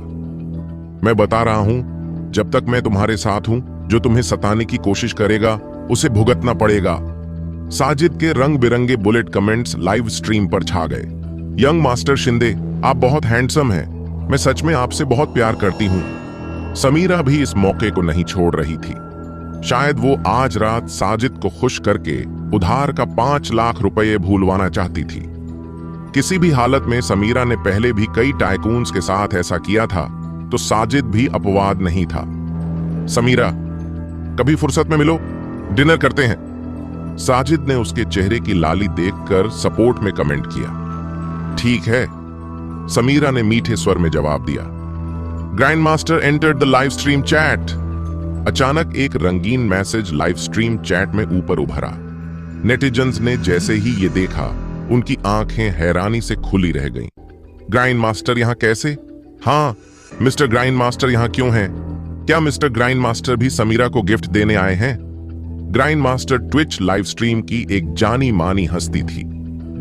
मैं बता रहा हूं, जब तक मैं तुम्हारे साथ हूं, जो तुम्हें सताने की कोशिश करेगा उसे भुगतना पड़ेगा। साजिद के रंग बिरंगे बुलेट कमेंट्स लाइव स्ट्रीम पर छा गए। यंग मास्टर शिंदे, आप बहुत हैंडसम हैं। मैं सच में आपसे बहुत प्यार करती हूं। समीरा भी इस मौके को नहीं छोड़ रही थी। शायद वो आज रात साजिद को खुश करके उधार का 5 लाख रुपए भूलवाना चाहती थी। किसी भी हालत में समीरा ने पहले भी कई टाइकून्स के साथ ऐसा किया था, तो साजिद भी अपवाद नहीं था। समीरा, कभी फुर्सत में मिलो, डिनर करते हैं। साजिद ने उसके चेहरे की लाली देखकर सपोर्ट में कमेंट किया। ठीक है, समीरा ने मीठे स्वर में जवाब दिया। Grand master entered the live stream chat. अचानक एक रंगीन मैसेज लाइव स्ट्रीम चैट में ऊपर उभरा। नेटिजन्स ने जैसे ही ये देखा, उनकी आंखें हैरानी से खुली रह गईं। ग्राइंड मास्टर यहां कैसे? हाँ, मिस्टर ग्राइंड मास्टर यहां क्यों हैं? क्या मिस्टर ग्राइंड मास्टर भी समीरा को गिफ्ट देने आए हैं? Grind master Twitch live stream की एक जानी मानी हस्ती थी।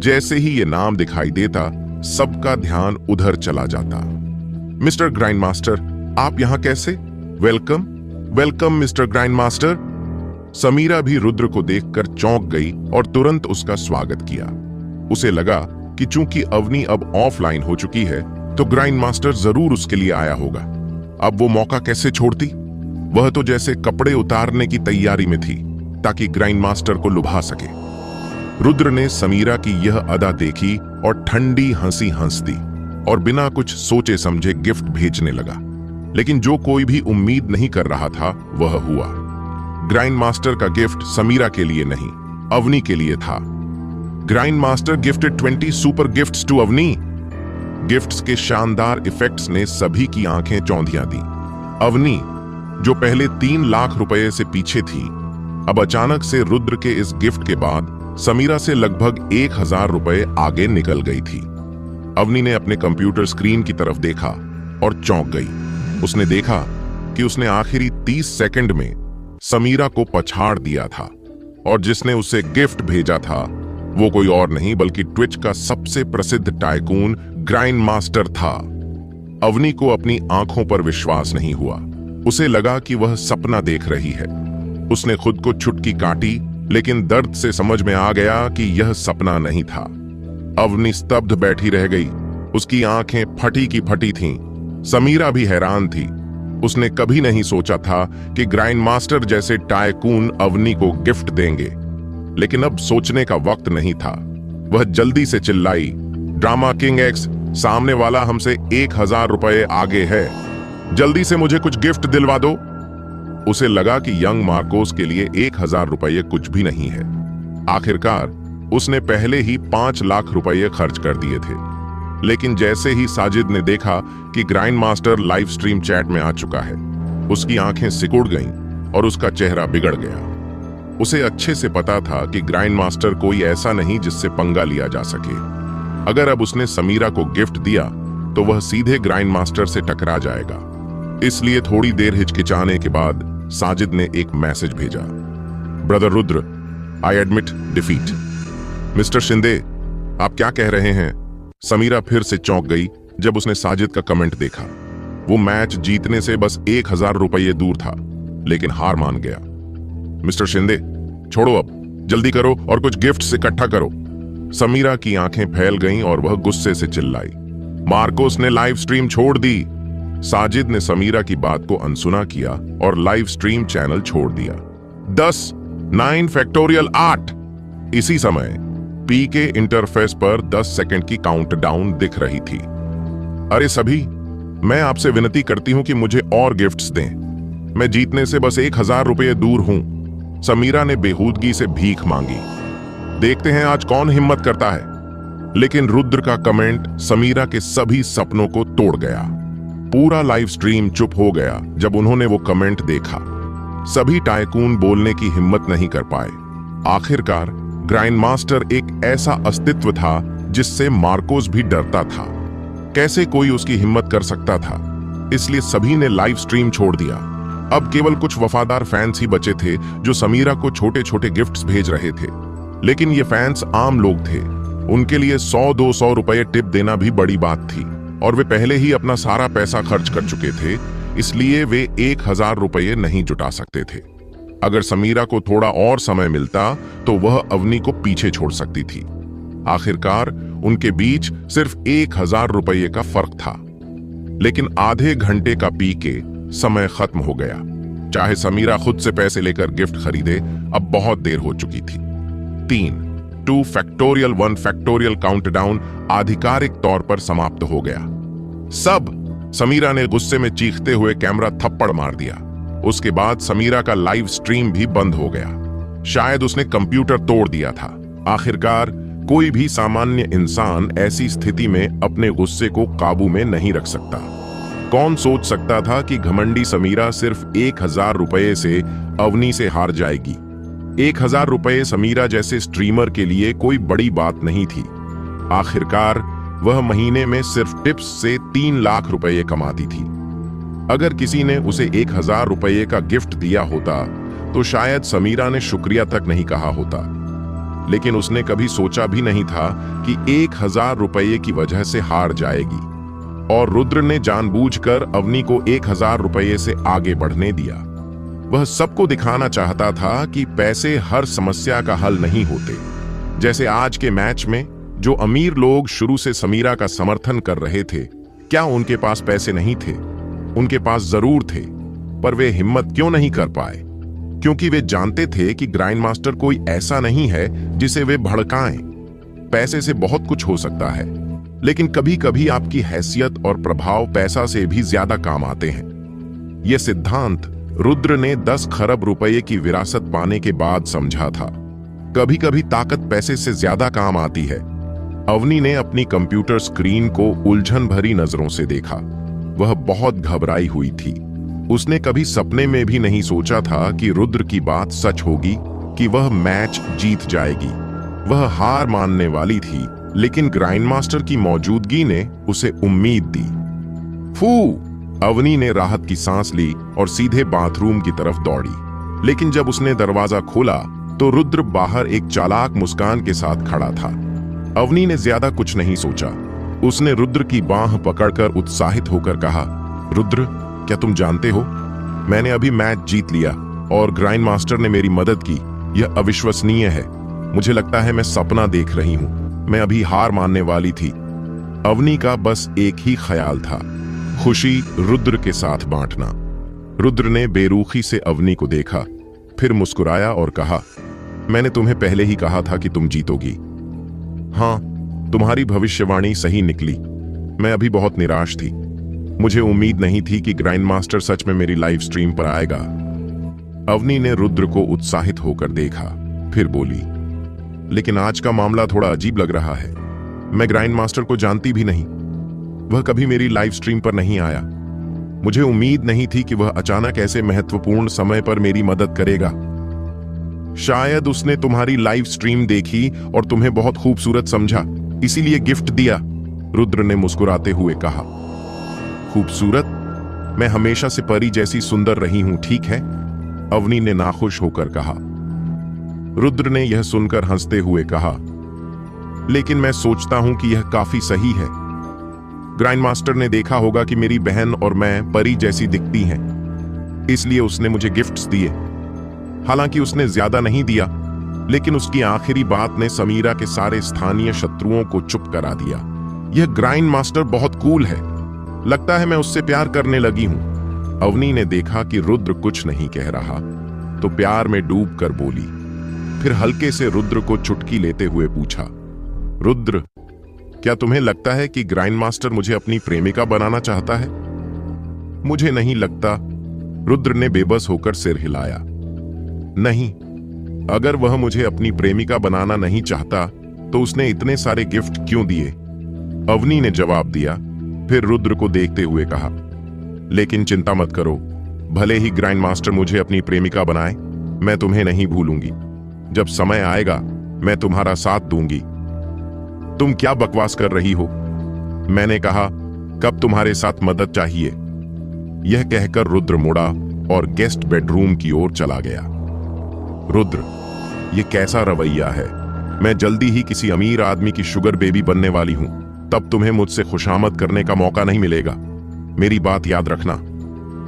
जैसे ही ये नाम दिखाई देता, सबका ध्यान उधर चला जाता। मिस्टर ग्राइंड मास्टर, आप यहां कैसे? Welcome welcome mister grind master. Samira भी रुद्र को देखकर चौंक गई और तुरंत उसका स्वागत किया। उसे लगा कि चूंकि अवनी अब ऑफलाइन हो चुकी है, तो ग्राइंड मास्टर जरूर उसके लिए आया होगा। अब वो मौका कैसे छोड़ती? वह तो जैसे कपड़े उतारने की तैयारी में थी, ताकि ग्राइंड मास्टर को लुभा सके। रुद्र ने समीरा की यह अदा देखी और ठंडी हंसी हंस दी और बिना कुछ सोचे समझे गिफ्ट भेजने लगा। लेकिन जो कोई भी उम्मीद नहीं कर रहा था, वह हुआ। ग्राइंड मास्टर का गिफ्ट समीरा के लिए नहीं, अवनी के लिए था। Grind master gifted 20 super gifts to Avni. Gifts के शानदार इफेक्ट्स ने सभी की आंखें चौंधियां दी। अवनी, जो पहले 3 लाख रुपए से पीछे थी, अब अचानक से रुद्र के इस गिफ्ट के बाद समीरा से लगभग 1000 रुपए आगे निकल गई थी। अवनी ने अपने कंप्यूटर स्क्रीन की तरफ देखा और चौंक गई। उसने देखा कि उसने आखिरी 30 सेकंड में समीरा को पछाड़ दिया था और जिसने उसे गिफ्ट भेजा था वो कोई और नहीं बल्कि ट्विच का सबसे प्रसिद्ध टाइकून ग्राइंड मास्टर था। अवनी को अपनी आंखों पर विश्वास नहीं हुआ। उसे लगा कि वह सपना देख रही है। उसने खुद को चुटकी काटी, लेकिन दर्द से समझ में आ गया कि यह सपना नहीं था। अवनी स्तब्ध बैठी रह गई। उसकी आंखें फटी की फटी थीं। समीरा भी हैरान थी। उसने कभी नहीं सोचा था कि ग्राइंड मास्टर जैसे टाइकून अवनी को गिफ्ट देंगे, लेकिन अब सोचने का वक्त नहीं था। वह जल्दी से चिल्लाई, ड्रामा किंग एक्स, सामने वाला हमसे 1000 रुपए आगे है। जल्दी से मुझे कुछ गिफ्ट दिलवा दो। उसे लगा कि यंग मार्कोस के लिए 1000 रुपए कुछ भी नहीं है। आखिरकार उसने पहले ही 5 लाख रुपए खर्च कर दिए थे। लेकिन जैसे ही साजिद ने देखा कि grind master live stream chat में आ चुका है, उसकी आंखें सिकुड़ गईं और उसका चेहरा बिगड़ गया। उसे अच्छे से पता था कि ग्राइंड मास्टर कोई ऐसा नहीं जिससे पंगा लिया जा सके। अगर अब उसने समीरा को गिफ्ट दिया तो वह सीधे ग्राइंड मास्टर से टकरा जाएगा। इसलिए थोड़ी देर हिचकिचाने के बाद साजिद ने एक मैसेज भेजा, brother Rudra, I admit defeat. Mister Shinde, आप क्या कह रहे हैं? समीरा फिर से चौंक गई जब उसने साजिद का कमेंट देखा। वो मैच जीतने से बस 1000 रुपये दूर था, लेकिन हार मान गया। मिस्टर शिंदे, छोड़ो अब, जल्दी करो और कुछ गिफ्ट्स इकट्ठा करो। समीरा की आंखें फैल गईं और वह गुस्से से चिल्लाई, मार्कोस ने लाइव स्ट्रीम छोड़ दी। साजिद ने समीरा की बात को अनसुना किया और लाइव स्ट्रीम चैनल छोड़ दिया। 10, 9 फैक्टोरियल 8। इसी समय पी के इंटरफेस पर 10 सेकंड की काउंटडाउन दिख रही थी। अरे सभी, मैं आपसे विनती करती हूं कि मुझे और गिफ्ट्स दें। मैं जीतने से बस 1000 रुपये दूर हूं। समीरा ने बेहूदगी से भीख मांगी। देखते हैं आज कौन हिम्मत करता है। लेकिन रुद्र का कमेंट समीरा के सभी सपनों को तोड़ गया। पूरा लाइव स्ट्रीम चुप हो गया जब उन्होंने वो कमेंट देखा। सभी टाइकून बोलने की हिम्मत नहीं कर पाए। आखिरकार ग्राइंड मास्टर एक ऐसा अस्तित्व था जिससे मार्कोस भी डरता था। कैसे कोई उसकी हिम्मत कर सकता था? इसलिए सभी ने लाइव स्ट्रीम छोड़ दिया। अब केवल कुछ वफादार फैंस ही बचे थे जो समीरा को छोटे छोटे गिफ्ट्स भेज रहे थे। लेकिन ये फैंस आम लोग थे। उनके लिए 100-200 रुपये टिप देना भी बड़ी बात थी और वे पहले ही अपना सारा पैसा खर्च कर चुके थे, इसलिए वे 1000 रुपये नहीं जुटा सकते थे। अगर समीरा को थोड़ा और समय मिलता तो वह अवनी को पीछे छोड़ सकती थी। आखिरकार उनके बीच सिर्फ 1000 रुपये का फर्क था। लेकिन आधे घंटे का पी के समय खत्म हो गया। चाहे समीरा खुद से पैसे लेकर गिफ्ट खरीदे, अब बहुत देर हो चुकी थी। 3, 2 फैक्टोरियल 1 फैक्टोरियल काउंटडाउन आधिकारिक तौर पर समाप्त हो गया। समीरा ने गुस्से में चीखते हुए कैमरा थप्पड़ मार दिया। उसके बाद समीरा का लाइव स्ट्रीम भी बंद हो गया। शायद उसने कंप्यूटर तोड़ दिया था। आखिरकार कोई भी सामान्य इंसान ऐसी स्थिति में अपने गुस्से को काबू में नहीं रख सकता। कौन सोच सकता था कि घमंडी समीरा सिर्फ 1000 रुपये से अवनी से हार जाएगी। 1000 रुपये समीरा जैसे स्ट्रीमर के लिए कोई बड़ी बात नहीं थी। आखिरकार वह महीने में सिर्फ टिप्स से 3 लाख रुपये कमाती थी। अगर किसी ने उसे 1000 रुपये का गिफ्ट दिया होता तो शायद समीरा ने शुक्रिया तक नहीं कहा होता। लेकिन उसने कभी सोचा भी नहीं था कि 1000 रुपये की वजह से हार जाएगी। और रुद्र ने जानबूझकर अवनी को 1000 रुपये से आगे बढ़ने दिया। वह सबको दिखाना चाहता था कि पैसे हर समस्या का हल नहीं होते। जैसे आज के मैच में जो अमीर लोग शुरू से समीरा का समर्थन कर रहे थे, क्या उनके पास पैसे नहीं थे? उनके पास जरूर थे, पर वे हिम्मत क्यों नहीं कर पाए? क्योंकि वे जानते थे कि ग्राइंड मास्टर कोई ऐसा नहीं है जिसे वे भड़काएं। पैसे से बहुत कुछ हो सकता है, लेकिन कभी कभी आपकी हैसियत और प्रभाव पैसा से भी ज्यादा काम आते हैं। यह सिद्धांत रुद्र ने 10 खरब रुपये की विरासत पाने के बाद समझा था। कभी कभी ताकत पैसे से ज्यादा काम आती है। अवनी ने अपनी कंप्यूटर स्क्रीन को उलझन भरी नजरों से देखा। वह बहुत घबराई हुई थी। उसने कभी सपने में भी नहीं सोचा था कि रुद्र की बात सच होगी, कि वह मैच जीत जाएगी। वह हार मानने वाली थी, लेकिन ग्राइंड मास्टर की मौजूदगी ने उसे उम्मीद दी। फू! अवनी ने राहत की सांस ली और सीधे बाथरूम की तरफ दौड़ी। लेकिन जब उसने दरवाजा खोला तो रुद्र बाहर एक चालाक मुस्कान के साथ खड़ा था। अवनी ने ज्यादा कुछ नहीं सोचा। उसने रुद्र की बांह पकड़कर उत्साहित होकर कहा, रुद्र, क्या तुम जानते हो, मैंने अभी मैच जीत लिया और ग्राइंड मास्टर ने मेरी मदद की। यह अविश्वसनीय है। मुझे लगता है मैं सपना देख रही हूं। मैं अभी हार मानने वाली थी। अवनी का बस एक ही ख्याल था, खुशी रुद्र के साथ बांटना। रुद्र ने बेरुखी से अवनी को देखा, फिर मुस्कुराया और कहा, मैंने तुम्हें पहले ही कहा था कि तुम जीतोगी। हाँ, तुम्हारी भविष्यवाणी सही निकली। मैं अभी बहुत निराश थी। मुझे उम्मीद नहीं थी कि ग्राइंड मास्टर सच में मेरी लाइव स्ट्रीम पर आएगा। अवनी ने रुद्र को उत्साहित होकर देखा, फिर बोली, लेकिन आज का मामला थोड़ा अजीब लग रहा है। मैं ग्राइंड मास्टर को जानती भी नहीं। वह कभी मेरी लाइव स्ट्रीम पर नहीं आया। मुझे उम्मीद नहीं थी कि वह अचानक ऐसे महत्वपूर्ण समय पर मेरी मदद करेगा। शायद उसने तुम्हारी लाइव स्ट्रीम देखी और तुम्हें बहुत खूबसूरत समझा, इसीलिए गिफ्ट दिया। रुद्र ने मुस्कुराते हुए कहा, खूबसूरत? मैं हमेशा से परी जैसी सुंदर रही हूं, ठीक है? अवनी ने नाखुश होकर कहा। रुद्र ने यह सुनकर हंसते हुए कहा, लेकिन मैं सोचता हूं कि यह काफी सही है। ग्राइंड मास्टर ने देखा होगा कि मेरी बहन और मैं परी जैसी दिखती हैं, इसलिए उसने मुझे गिफ्ट्स दिए। हालांकि उसने ज्यादा नहीं दिया, लेकिन उसकी आखिरी बात ने समीरा के सारे स्थानीय शत्रुओं को चुप करा दिया। यह ग्राइंड मास्टर बहुत कूल है, लगता है मैं उससे प्यार करने लगी हूं। अवनी ने देखा कि रुद्र कुछ नहीं कह रहा तो प्यार में डूब कर बोली। फिर हल्के से रुद्र को चुटकी लेते हुए पूछा, रुद्र, क्या तुम्हें लगता है कि ग्राइंड मास्टर मुझे अपनी प्रेमिका बनाना चाहता है? मुझे नहीं लगता, रुद्र ने बेबस होकर सिर हिलाया। नहीं, अगर वह मुझे अपनी प्रेमिका बनाना नहीं चाहता तो उसने इतने सारे गिफ्ट क्यों दिए? अवनी ने जवाब दिया, फिर रुद्र को देखते हुए कहा, लेकिन चिंता मत करो, भले ही ग्राइंड मास्टर मुझे अपनी प्रेमिका बनाए, मैं तुम्हें नहीं भूलूंगी। जब समय आएगा मैं तुम्हारा साथ दूंगी। तुम क्या बकवास कर रही हो? मैंने कहा, कब तुम्हारे साथ मदद चाहिए? यह कहकर रुद्र मुड़ा और गेस्ट बेडरूम की ओर चला गया। रुद्र, यह कैसा रवैया है? मैं जल्दी ही किसी अमीर आदमी की शुगर बेबी बनने वाली हूं, तब तुम्हें मुझसे खुशामद करने का मौका नहीं मिलेगा। मेरी बात याद रखना।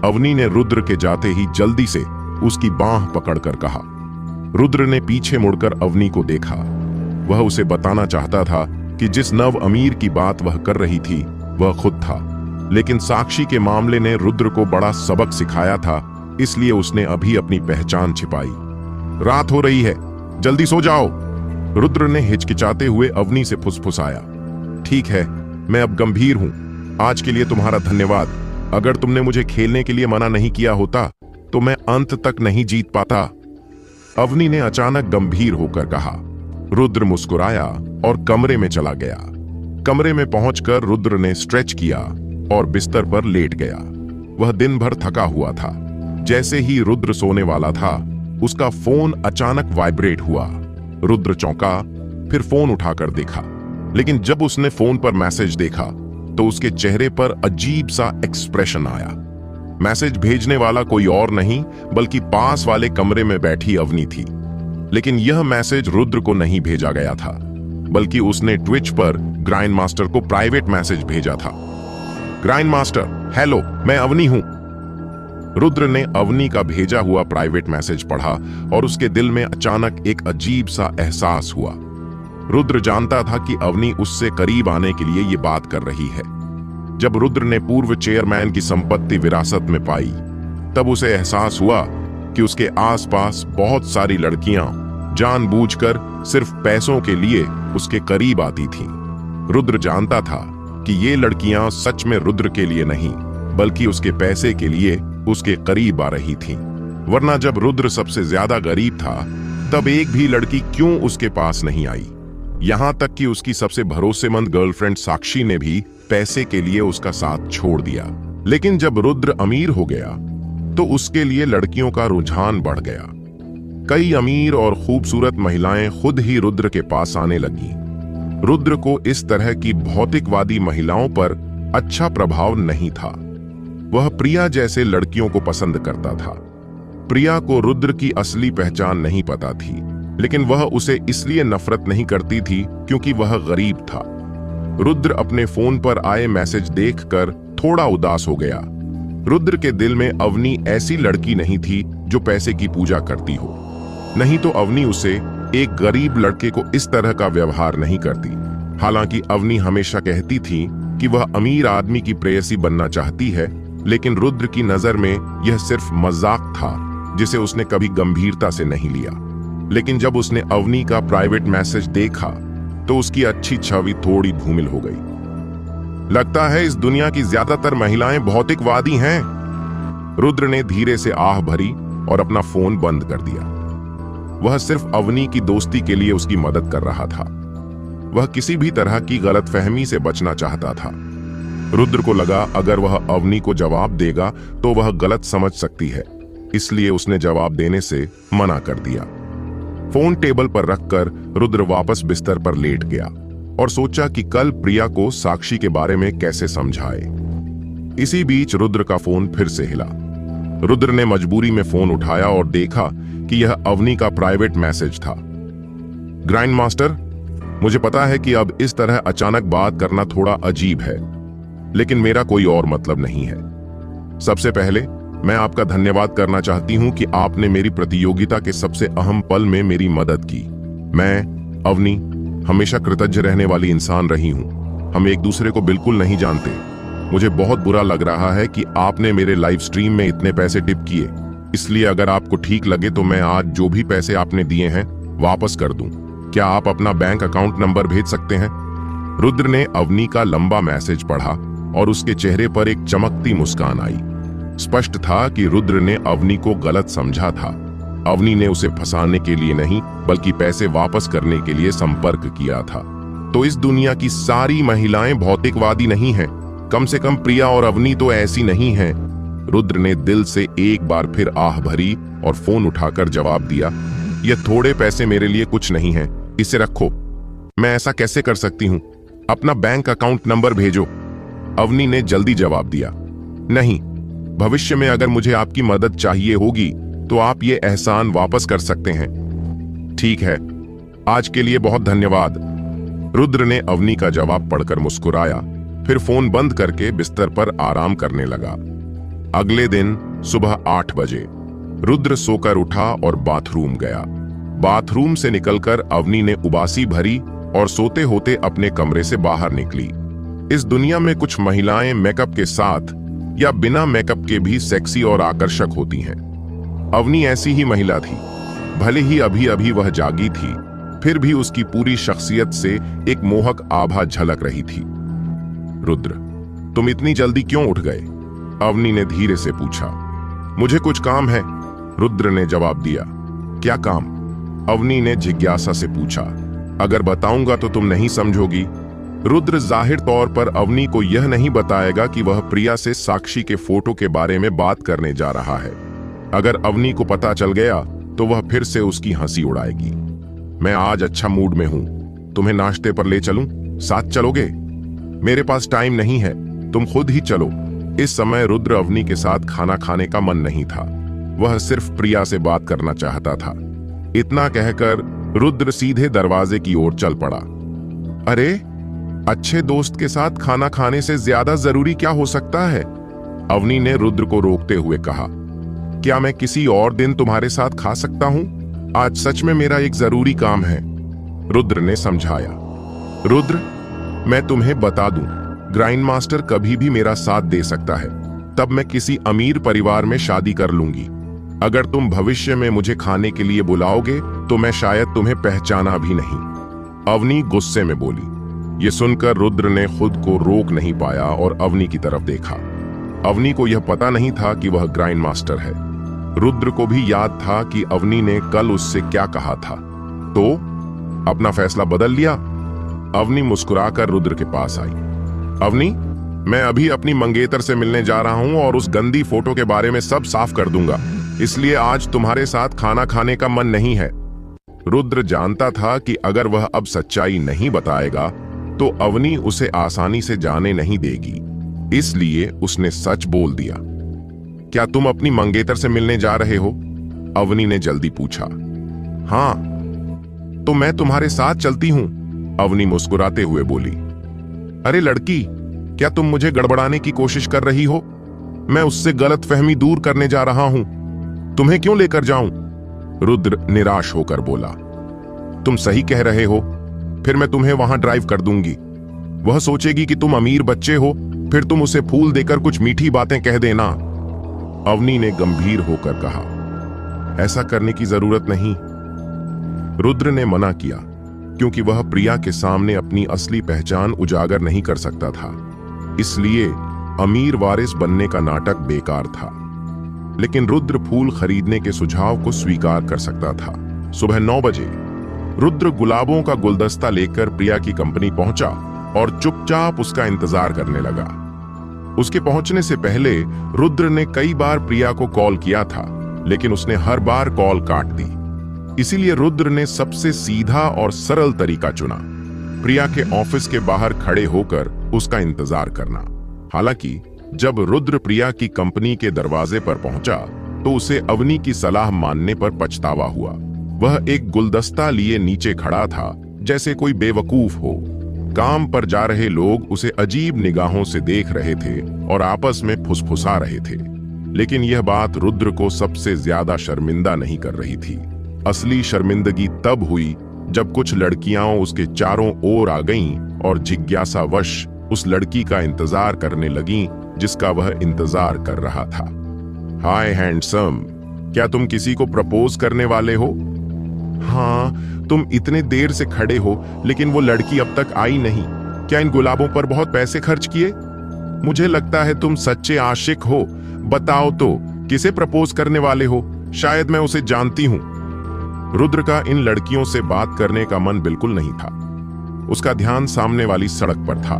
अवनी ने रुद्र के जाते ही जल्दी से उसकी बांह पकड़कर कहा। रुद्र ने पीछे मुड़कर अवनी को देखा। वह उसे बताना चाहता था कि जिस नव अमीर की बात वह कर रही थी वह खुद था, लेकिन साक्षी के मामले ने रुद्र को बड़ा सबक सिखाया था, इसलिए उसने अभी अपनी पहचान छिपाई। रात हो रही है, जल्दी सो जाओ, रुद्र ने हिचकिचाते हुए अवनी से फुसफुसाया। ठीक है, मैं अब गंभीर हूं। आज के लिए तुम्हारा धन्यवाद। अगर तुमने मुझे खेलने के लिए मना नहीं किया होता तो मैं अंत तक नहीं जीत पाता, अवनी ने अचानक गंभीर होकर कहा। रुद्र मुस्कुराया और कमरे में चला गया। कमरे में पहुंचकर रुद्र ने स्ट्रेच किया और बिस्तर पर लेट गया। वह दिन भर थका हुआ था। जैसे ही रुद्र सोने वाला था, उसका फोन अचानक वाइब्रेट हुआ। रुद्र चौंका, फिर फोन उठाकर देखा, लेकिन जब उसने फोन पर मैसेज देखा तो उसके चेहरे पर अजीब सा एक्सप्रेशन आया। मैसेज भेजने वाला कोई और नहीं बल्कि पास वाले कमरे में बैठी अवनी थी। लेकिन यह मैसेज रुद्र को नहीं भेजा गया था, बल्कि उसने ट्विच पर ग्राइंड मास्टर को प्राइवेट मैसेज भेजा था। ग्राइंड मास्टर, हेलो, मैं अवनी हूं। रुद्र ने अवनी का भेजा हुआ प्राइवेट मैसेज पढ़ा और उसके दिल में अचानक एक अजीब सा एहसास हुआ। रुद्र जानता था कि अवनी उससे करीब आने के लिए ये बात कर रही है। जब रुद्र ने पूर्व चेयरमैन की संपत्ति विरासत में पाई, तब उसे एहसास हुआ कि उसके आसपास बहुत सारी लड़कियां जानबूझकर सिर्फ पैसों के लिए उसके करीब आती थीं। रुद्र जानता था कि ये लड़कियां सच में रुद्र के लिए नहीं, बल्कि उसके पैसे के लिए उसके करीब आ रही थीं। वरना जब रुद्र सबसे ज्यादा गरीब था, तब एक भी लड़की क्यों उसके पास नहीं आई? यहां तक कि उसकी सबसे भरोसेमंद गर्लफ्रेंड साक्षी ने भी पैसे के लिए उसका साथ छोड़ दिया। लेकिन जब रुद्र अमीर हो गया तो उसके लिए लड़कियों का रुझान बढ़ गया। कई अमीर और खूबसूरत महिलाएं खुद ही रुद्र के पास आने लगीं। रुद्र को इस तरह की भौतिकवादी महिलाओं पर अच्छा प्रभाव नहीं था। वह प्रिया जैसे लड़कियों को पसंद करता था। प्रिया को रुद्र की असली पहचान नहीं पता थी, लेकिन वह उसे इसलिए नफरत नहीं करती थी क्योंकि वह गरीब था। रुद्र अपने फोन पर आए मैसेज देखकर थोड़ा उदास हो गया। रुद्र के दिल में अवनी ऐसी लड़की नहीं थी जो पैसे की पूजा करती हो, नहीं तो अवनी उसे एक गरीब लड़के को इस तरह का व्यवहार नहीं करती। हालांकि अवनी हमेशा कहती थी कि वह अमीर आदमी की प्रेयसी बनना चाहती है, लेकिन रुद्र की नजर में यह सिर्फ मजाक था जिसे उसने कभी गंभीरता से नहीं लिया। लेकिन जब उसने अवनी का प्राइवेट मैसेज देखा तो उसकी अच्छी छवि थोड़ी धूमिल हो गई। लगता है इस दुनिया की ज्यादातर महिलाएं भौतिकवादी हैं। रुद्र ने धीरे से आह भरी और अपना फोन बंद कर दिया। वह सिर्फ अवनी की दोस्ती के लिए उसकी मदद कर रहा था। वह किसी भी तरह की गलतफहमी से बचना चाहता था। रुद्र को लगा अगर वह अवनी को जवाब देगा तो वह गलत समझ सकती है, इसलिए उसने जवाब देने से मना कर दिया। फोन टेबल पर रखकर रुद्र वापस बिस्तर पर लेट गया और सोचा कि कल प्रिया को साक्षी के बारे में कैसे समझाए। इसी बीच रुद्र का फोन फिर से हिला। रुद्र ने मजबूरी में फोन उठाया और देखा कि यह अवनी का प्राइवेट मैसेज था। ग्राइंड मास्टर, मुझे पता है कि अब इस तरह अचानक बात करना थोड़ा अजीब है, लेकिन मेरा कोई और मतलब नहीं है। सबसे पहले मैं आपका धन्यवाद करना चाहती हूँ कि आपने मेरी प्रतियोगिता के सबसे अहम पल में मेरी मदद की। मैं, अवनी, हमेशा कृतज्ञ रहने वाली इंसान रही हूँ। हम एक दूसरे को बिल्कुल नहीं जानते। मुझे बहुत बुरा लग रहा है कि आपने मेरे लाइव स्ट्रीम में इतने पैसे टिप किए, इसलिए अगर आपको ठीक लगे तो मैं आज जो भी पैसे आपने दिए हैं वापस कर दूं। क्या आप अपना बैंक अकाउंट नंबर भेज सकते हैं? रुद्र ने अवनी का लंबा मैसेज पढ़ा और उसके चेहरे पर एक चमकती मुस्कान आई। स्पष्ट था कि रुद्र ने अवनी को गलत समझा था। अवनी ने उसे फंसाने के लिए नहीं बल्कि पैसे वापस करने के लिए संपर्क किया था। तो इस दुनिया की सारी महिलाएं भौतिकवादी नहीं हैं। कम से कम प्रिया और अवनी तो ऐसी नहीं हैं। रुद्र ने दिल से एक बार फिर आह भरी और फोन उठाकर जवाब दिया, ये थोड़े पैसे मेरे लिए कुछ नहीं है, इसे रखो। मैं ऐसा कैसे कर सकती हूँ? अपना बैंक अकाउंट नंबर भेजो। अवनी ने जल्दी जवाब दिया, नहीं, भविष्य में अगर मुझे आपकी मदद चाहिए होगी तो आप ये एहसान वापस कर सकते हैं। ठीक है, आज के लिए बहुत धन्यवाद। रुद्र ने अवनी का जवाब पढ़कर मुस्कुराया, फिर फोन बंद करके बिस्तर पर आराम करने लगा। अगले दिन सुबह 8 बजे रुद्र सोकर उठा और बाथरूम गया। बाथरूम से निकलकर अवनी ने उबासी भरी और सोते होते अपने कमरे से बाहर निकली। इस दुनिया में कुछ महिलाएं मेकअप के साथ या बिना मेकअप के भी सेक्सी और आकर्षक होती हैं। अवनी ऐसी ही महिला थी। भले ही अभी अभी वह जागी थी, फिर भी उसकी पूरी शख्सियत से एक मोहक आभा झलक रही थी। रुद्र, तुम इतनी जल्दी क्यों उठ गए? अवनी ने धीरे से पूछा। मुझे कुछ काम है, रुद्र ने जवाब दिया। क्या काम? अवनी ने जिज्ञासा से पूछा। अगर बताऊंगा तो तुम नहीं समझोगी। रुद्र जाहिर तौर पर अवनी को यह नहीं बताएगा कि वह प्रिया से साक्षी के फोटो के बारे में बात करने जा रहा है। अगर अवनी को पता चल गया तो वह फिर से उसकी हंसी उड़ाएगी। मैं आज अच्छा मूड में हूं, तुम्हें नाश्ते पर ले चलूं? साथ चलोगे? मेरे पास टाइम नहीं है, तुम खुद ही चलो। इस समय रुद्र अवनी के साथ खाना खाने का मन नहीं था। वह सिर्फ प्रिया से बात करना चाहता था। इतना कहकर रुद्र सीधे दरवाजे की ओर चल पड़ा। अरे, अच्छे दोस्त के साथ खाना खाने से ज्यादा जरूरी क्या हो सकता है? अवनी ने रुद्र को रोकते हुए कहा। क्या मैं किसी और दिन तुम्हारे साथ खा सकता हूं? आज सच में मेरा एक जरूरी काम है, रुद्र ने समझाया। रुद्र, मैं तुम्हें बता दूं, ग्राइंड मास्टर कभी भी मेरा साथ दे सकता है। तब मैं किसी अमीर परिवार में शादी कर लूंगी। अगर तुम भविष्य में मुझे खाने के लिए बुलाओगे तो मैं शायद तुम्हें पहचाना भी नहीं। अवनी गुस्से में बोली। ये सुनकर रुद्र ने खुद को रोक नहीं पाया और अवनी की तरफ देखा। अवनी को यह पता नहीं था कि वह ग्राइंड मास्टर है। रुद्र को भी याद था कि अवनी ने कल उससे क्या कहा था। तो अपना फैसला बदल लिया? अवनी मुस्कुराकर रुद्र के पास आई। अवनी, मैं अभी अपनी मंगेतर से मिलने जा रहा हूं और उस गंदी फोटो के बारे में सब साफ कर दूंगा, इसलिए आज तुम्हारे साथ खाना खाने का मन नहीं है। रुद्र जानता था कि अगर वह अब सच्चाई नहीं बताएगा तो अवनी उसे आसानी से जाने नहीं देगी, इसलिए उसने सच बोल दिया। क्या तुम अपनी मंगेतर से मिलने जा रहे हो? अवनी ने जल्दी पूछा। हाँ, तो मैं तुम्हारे साथ चलती हूं, अवनी मुस्कुराते हुए बोली। अरे लड़की, क्या तुम मुझे गड़बड़ाने की कोशिश कर रही हो? मैं उससे गलतफहमी दूर करने जा रहा हूं, तुम्हें क्यों लेकर जाऊं? रुद्र निराश होकर बोला। तुम सही कह रहे हो, फिर मैं तुम्हें वहां ड्राइव कर दूंगी। वह सोचेगी कि तुम अमीर बच्चे हो, फिर तुम उसे फूल देकर कुछ मीठी बातें कह देना। अवनी ने गंभीर होकर कहा। ऐसा करने की जरूरत नहीं, रुद्र ने मना किया, क्योंकि वह प्रिया के सामने अपनी असली पहचान उजागर नहीं कर सकता था। इसलिए अमीर वारिस बनने का नाटक बेकार था। लेकिन रुद्र फूल खरीदने के सुझाव को स्वीकार कर सकता था। सुबह 9 बजे रुद्र गुलाबों का गुलदस्ता लेकर प्रिया की कंपनी पहुंचा और चुपचाप उसका इंतजार करने लगा। उसके पहुंचने से पहले रुद्र ने कई बार प्रिया को कॉल किया था, लेकिन उसने हर बार कॉल काट दी। इसीलिए रुद्र ने सबसे सीधा और सरल तरीका चुना, प्रिया के ऑफिस के बाहर खड़े होकर उसका इंतजार करना। हालांकि जब रुद्र प्रिया की कंपनी के दरवाजे पर पहुंचा तो उसे अवनी की सलाह मानने पर पछतावा हुआ। वह एक गुलदस्ता लिए नीचे खड़ा था, जैसे कोई बेवकूफ हो। काम पर जा रहे लोग उसे अजीब निगाहों से देख रहे थे और आपस में फुसफुसा रहे थे। लेकिन यह बात रुद्र को सबसे ज्यादा शर्मिंदा नहीं कर रही थी। असली शर्मिंदगी तब हुई जब कुछ लड़कियां उसके चारों ओर आ गईं और जिज्ञासावश उस लड़की का इंतजार करने लगीं जिसका वह इंतजार कर रहा था। हाय हैंडसम, क्या तुम किसी को प्रपोज करने वाले हो? हाँ, तुम इतने देर से खड़े हो लेकिन वो लड़की अब तक आई नहीं। क्या इन गुलाबों पर बहुत पैसे खर्च किए? मुझे लगता है तुम सच्चे आशिक हो। बताओ तो किसे प्रपोज करने वाले हो? शायद मैं उसे जानती हूं। रुद्र का इन लड़कियों से बात करने का मन बिल्कुल नहीं था। उसका ध्यान सामने वाली सड़क पर था।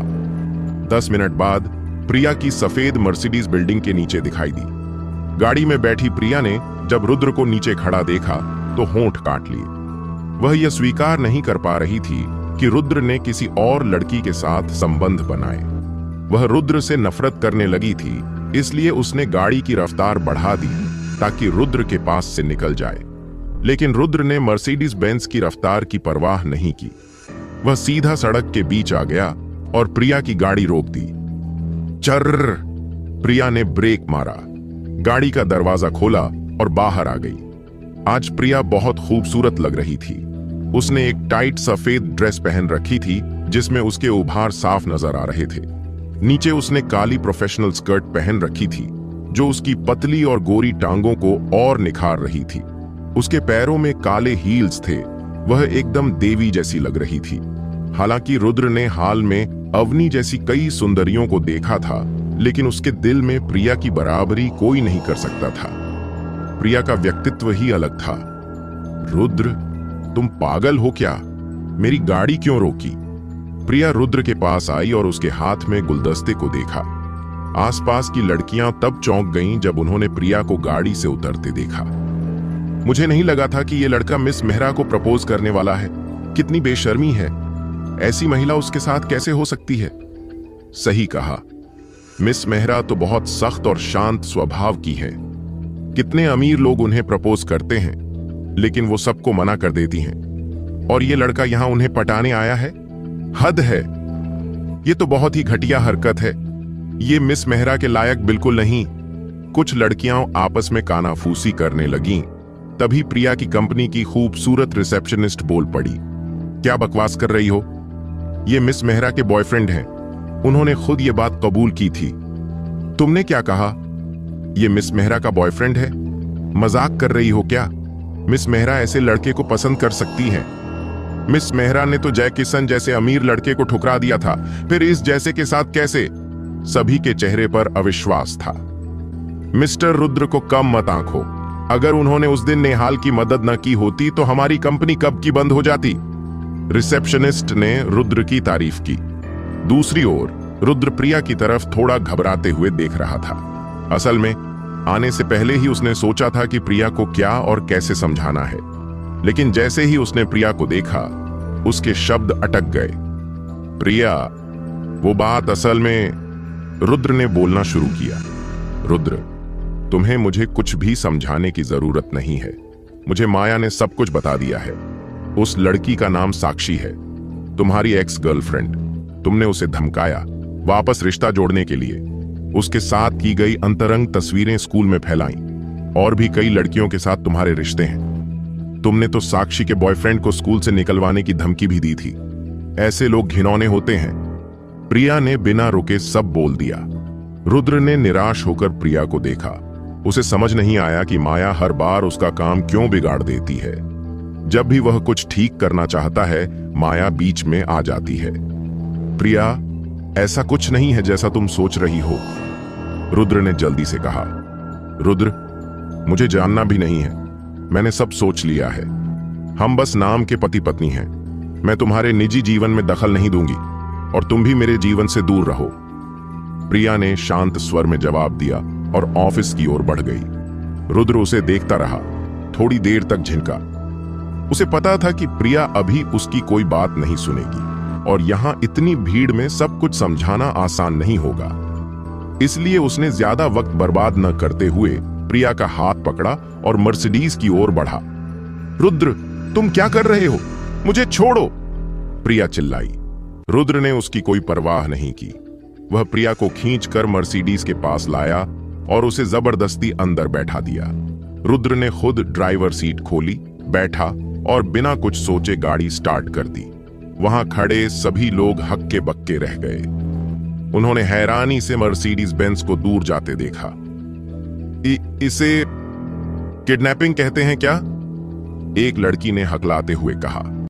10 मिनट बाद प्रिया की सफेद मर्सिडीज बिल्डिंग के नीचे दिखाई दी। गाड़ी में बैठी प्रिया ने जब रुद्र को नीचे खड़ा देखा तो होंठ काट लिए। वह यह स्वीकार नहीं कर पा रही थी कि रुद्र ने किसी और लड़की के साथ संबंध बनाए। वह रुद्र से नफरत करने लगी थी, इसलिए उसने गाड़ी की रफ्तार बढ़ा दी ताकि रुद्र के पास से निकल जाए। लेकिन रुद्र ने मर्सिडीज बेंज की रफ्तार की परवाह नहीं की। वह सीधा सड़क के बीच आ गया और प्रिया की गाड़ी रोक दी। चर्र! प्रिया ने ब्रेक मारा, गाड़ी का दरवाजा खोला और बाहर आ गई। आज प्रिया बहुत खूबसूरत लग रही थी। उसने एक टाइट सफेद ड्रेस पहन रखी थी जिसमें उसके उभार साफ नजर आ रहे थे। नीचे उसने काली प्रोफेशनल स्कर्ट पहन रखी थी जो उसकी पतली और गोरी टांगों को और निखार रही थी। उसके पैरों में काले हील्स थे। वह एकदम देवी जैसी लग रही थी। हालांकि रुद्र ने हाल में अवनी जैसी कई सुंदरियों को देखा था, लेकिन उसके दिल में प्रिया की बराबरी कोई नहीं कर सकता था। प्रिया का व्यक्तित्व ही अलग था। रुद्र, तुम पागल हो क्या? मेरी गाड़ी क्यों रोकी? प्रिया रुद्र के पास आई और उसके हाथ में गुलदस्ते को देखा। आसपास की लड़कियां तब चौंक गईं जब उन्होंने प्रिया को गाड़ी से उतरते देखा। मुझे नहीं लगा था कि यह लड़का मिस मेहरा को प्रपोज करने वाला है। कितनी बेशर्मी है। ऐसी महिला उसके साथ कैसे हो सकती है? सही कहा, मिस मेहरा तो बहुत सख्त और शांत स्वभाव की है। कितने अमीर लोग उन्हें प्रपोज करते हैं, लेकिन वो सबको मना कर देती हैं। और ये लड़का यहां उन्हें पटाने आया है? हद है। ये तो बहुत ही घटिया हरकत है। ये मिस मेहरा के लायक बिल्कुल नहीं। कुछ लड़कियां आपस में कानाफूसी करने लगीं। तभी प्रिया की कंपनी की खूबसूरत रिसेप्शनिस्ट बोल पड़ी, क्या बकवास कर रही हो? ये मिस मेहरा के बॉयफ्रेंड हैं। उन्होंने खुद ये बात कबूल की थी। तुमने क्या कहा? ये मिस मेहरा का बॉयफ्रेंड है? मजाक कर रही हो क्या? मिस मेहरा ऐसे लड़के को पसंद कर सकती हैं। मिस मेहरा ने तो जय किशन जैसे अमीर लड़के को ठुकरा दिया था, फिर इस जैसे के साथ कैसे? सभी के चेहरे पर अविश्वास था। मिस्टर रुद्र को कम मत आंखो। अगर उन्होंने उस दिन नेहाल की मदद न की होती तो हमारी कंपनी कब की बंद हो जाती। रिसेप्शनिस्ट ने रुद्र की तारीफ की। दूसरी ओर रुद्र प्रिया की तरफ थोड़ा घबराते हुए देख रहा था। असल में आने से पहले ही उसने सोचा था कि प्रिया को क्या और कैसे समझाना है, लेकिन जैसे ही उसने प्रिया को देखा उसके शब्द अटक गए। प्रिया, वो बात असल में, रुद्र ने बोलना शुरू किया। रुद्र, तुम्हें मुझे कुछ भी समझाने की जरूरत नहीं है। मुझे माया ने सब कुछ बता दिया है। उस लड़की का नाम साक्षी है, तुम्हारी एक्स गर्लफ्रेंड। तुमने उसे धमकाया वापस रिश्ता जोड़ने के लिए। उसके साथ की गई अंतरंग तस्वीरें स्कूल में फैलाईं। और भी कई लड़कियों के साथ तुम्हारे रिश्ते हैं। तुमने तो साक्षी के बॉयफ्रेंड को स्कूल से निकलवाने की धमकी भी दी थी। ऐसे लोग घिनौने होते हैं। प्रिया ने बिना रुके सब बोल दिया। रुद्र ने निराश होकर प्रिया को देखा। उसे समझ नहीं आया कि माया हर बार उसका काम क्यों बिगाड़ देती है। जब भी वह कुछ ठीक करना चाहता है, माया बीच में आ जाती है। प्रिया, ऐसा कुछ नहीं है जैसा तुम सोच रही हो, रुद्र ने जल्दी से कहा। रुद्र, मुझे जानना भी नहीं है। मैंने सब सोच लिया है। हम बस नाम के पति पत्नी हैं। मैं तुम्हारे निजी जीवन में दखल नहीं दूंगी और तुम भी मेरे जीवन से दूर रहो। प्रिया ने शांत स्वर में जवाब दिया और ऑफिस की ओर बढ़ गई। रुद्र उसे देखता रहा। थोड़ी देर तक झिनका। उसे पता था कि प्रिया अभी उसकी कोई बात नहीं सुनेगी और यहां इतनी भीड़ में सब कुछ समझाना आसान नहीं होगा। इसलिए उसने ज्यादा वक्त बर्बाद न करते हुए प्रिया का हाथ पकड़ा और मर्सिडीज की ओर बढ़ा। रुद्र, तुम क्या कर रहे हो? मुझे छोड़ो, प्रिया चिल्लाई। रुद्र ने उसकी कोई परवाह नहीं की। वह प्रिया को खींचकर मर्सिडीज के पास लाया और उसे जबरदस्ती अंदर बैठा दिया। रुद्र ने खुद ड्राइवर सीट खोली, बैठा और बिना कुछ सोचे गाड़ी स्टार्ट कर दी। वहां खड़े सभी लोग हक्के बक्के रह गए। उन्होंने हैरानी से मर्सिडीज बेंज को दूर जाते देखा। इसे किडनैपिंग कहते हैं क्या? एक लड़की ने हकलाते हुए कहा।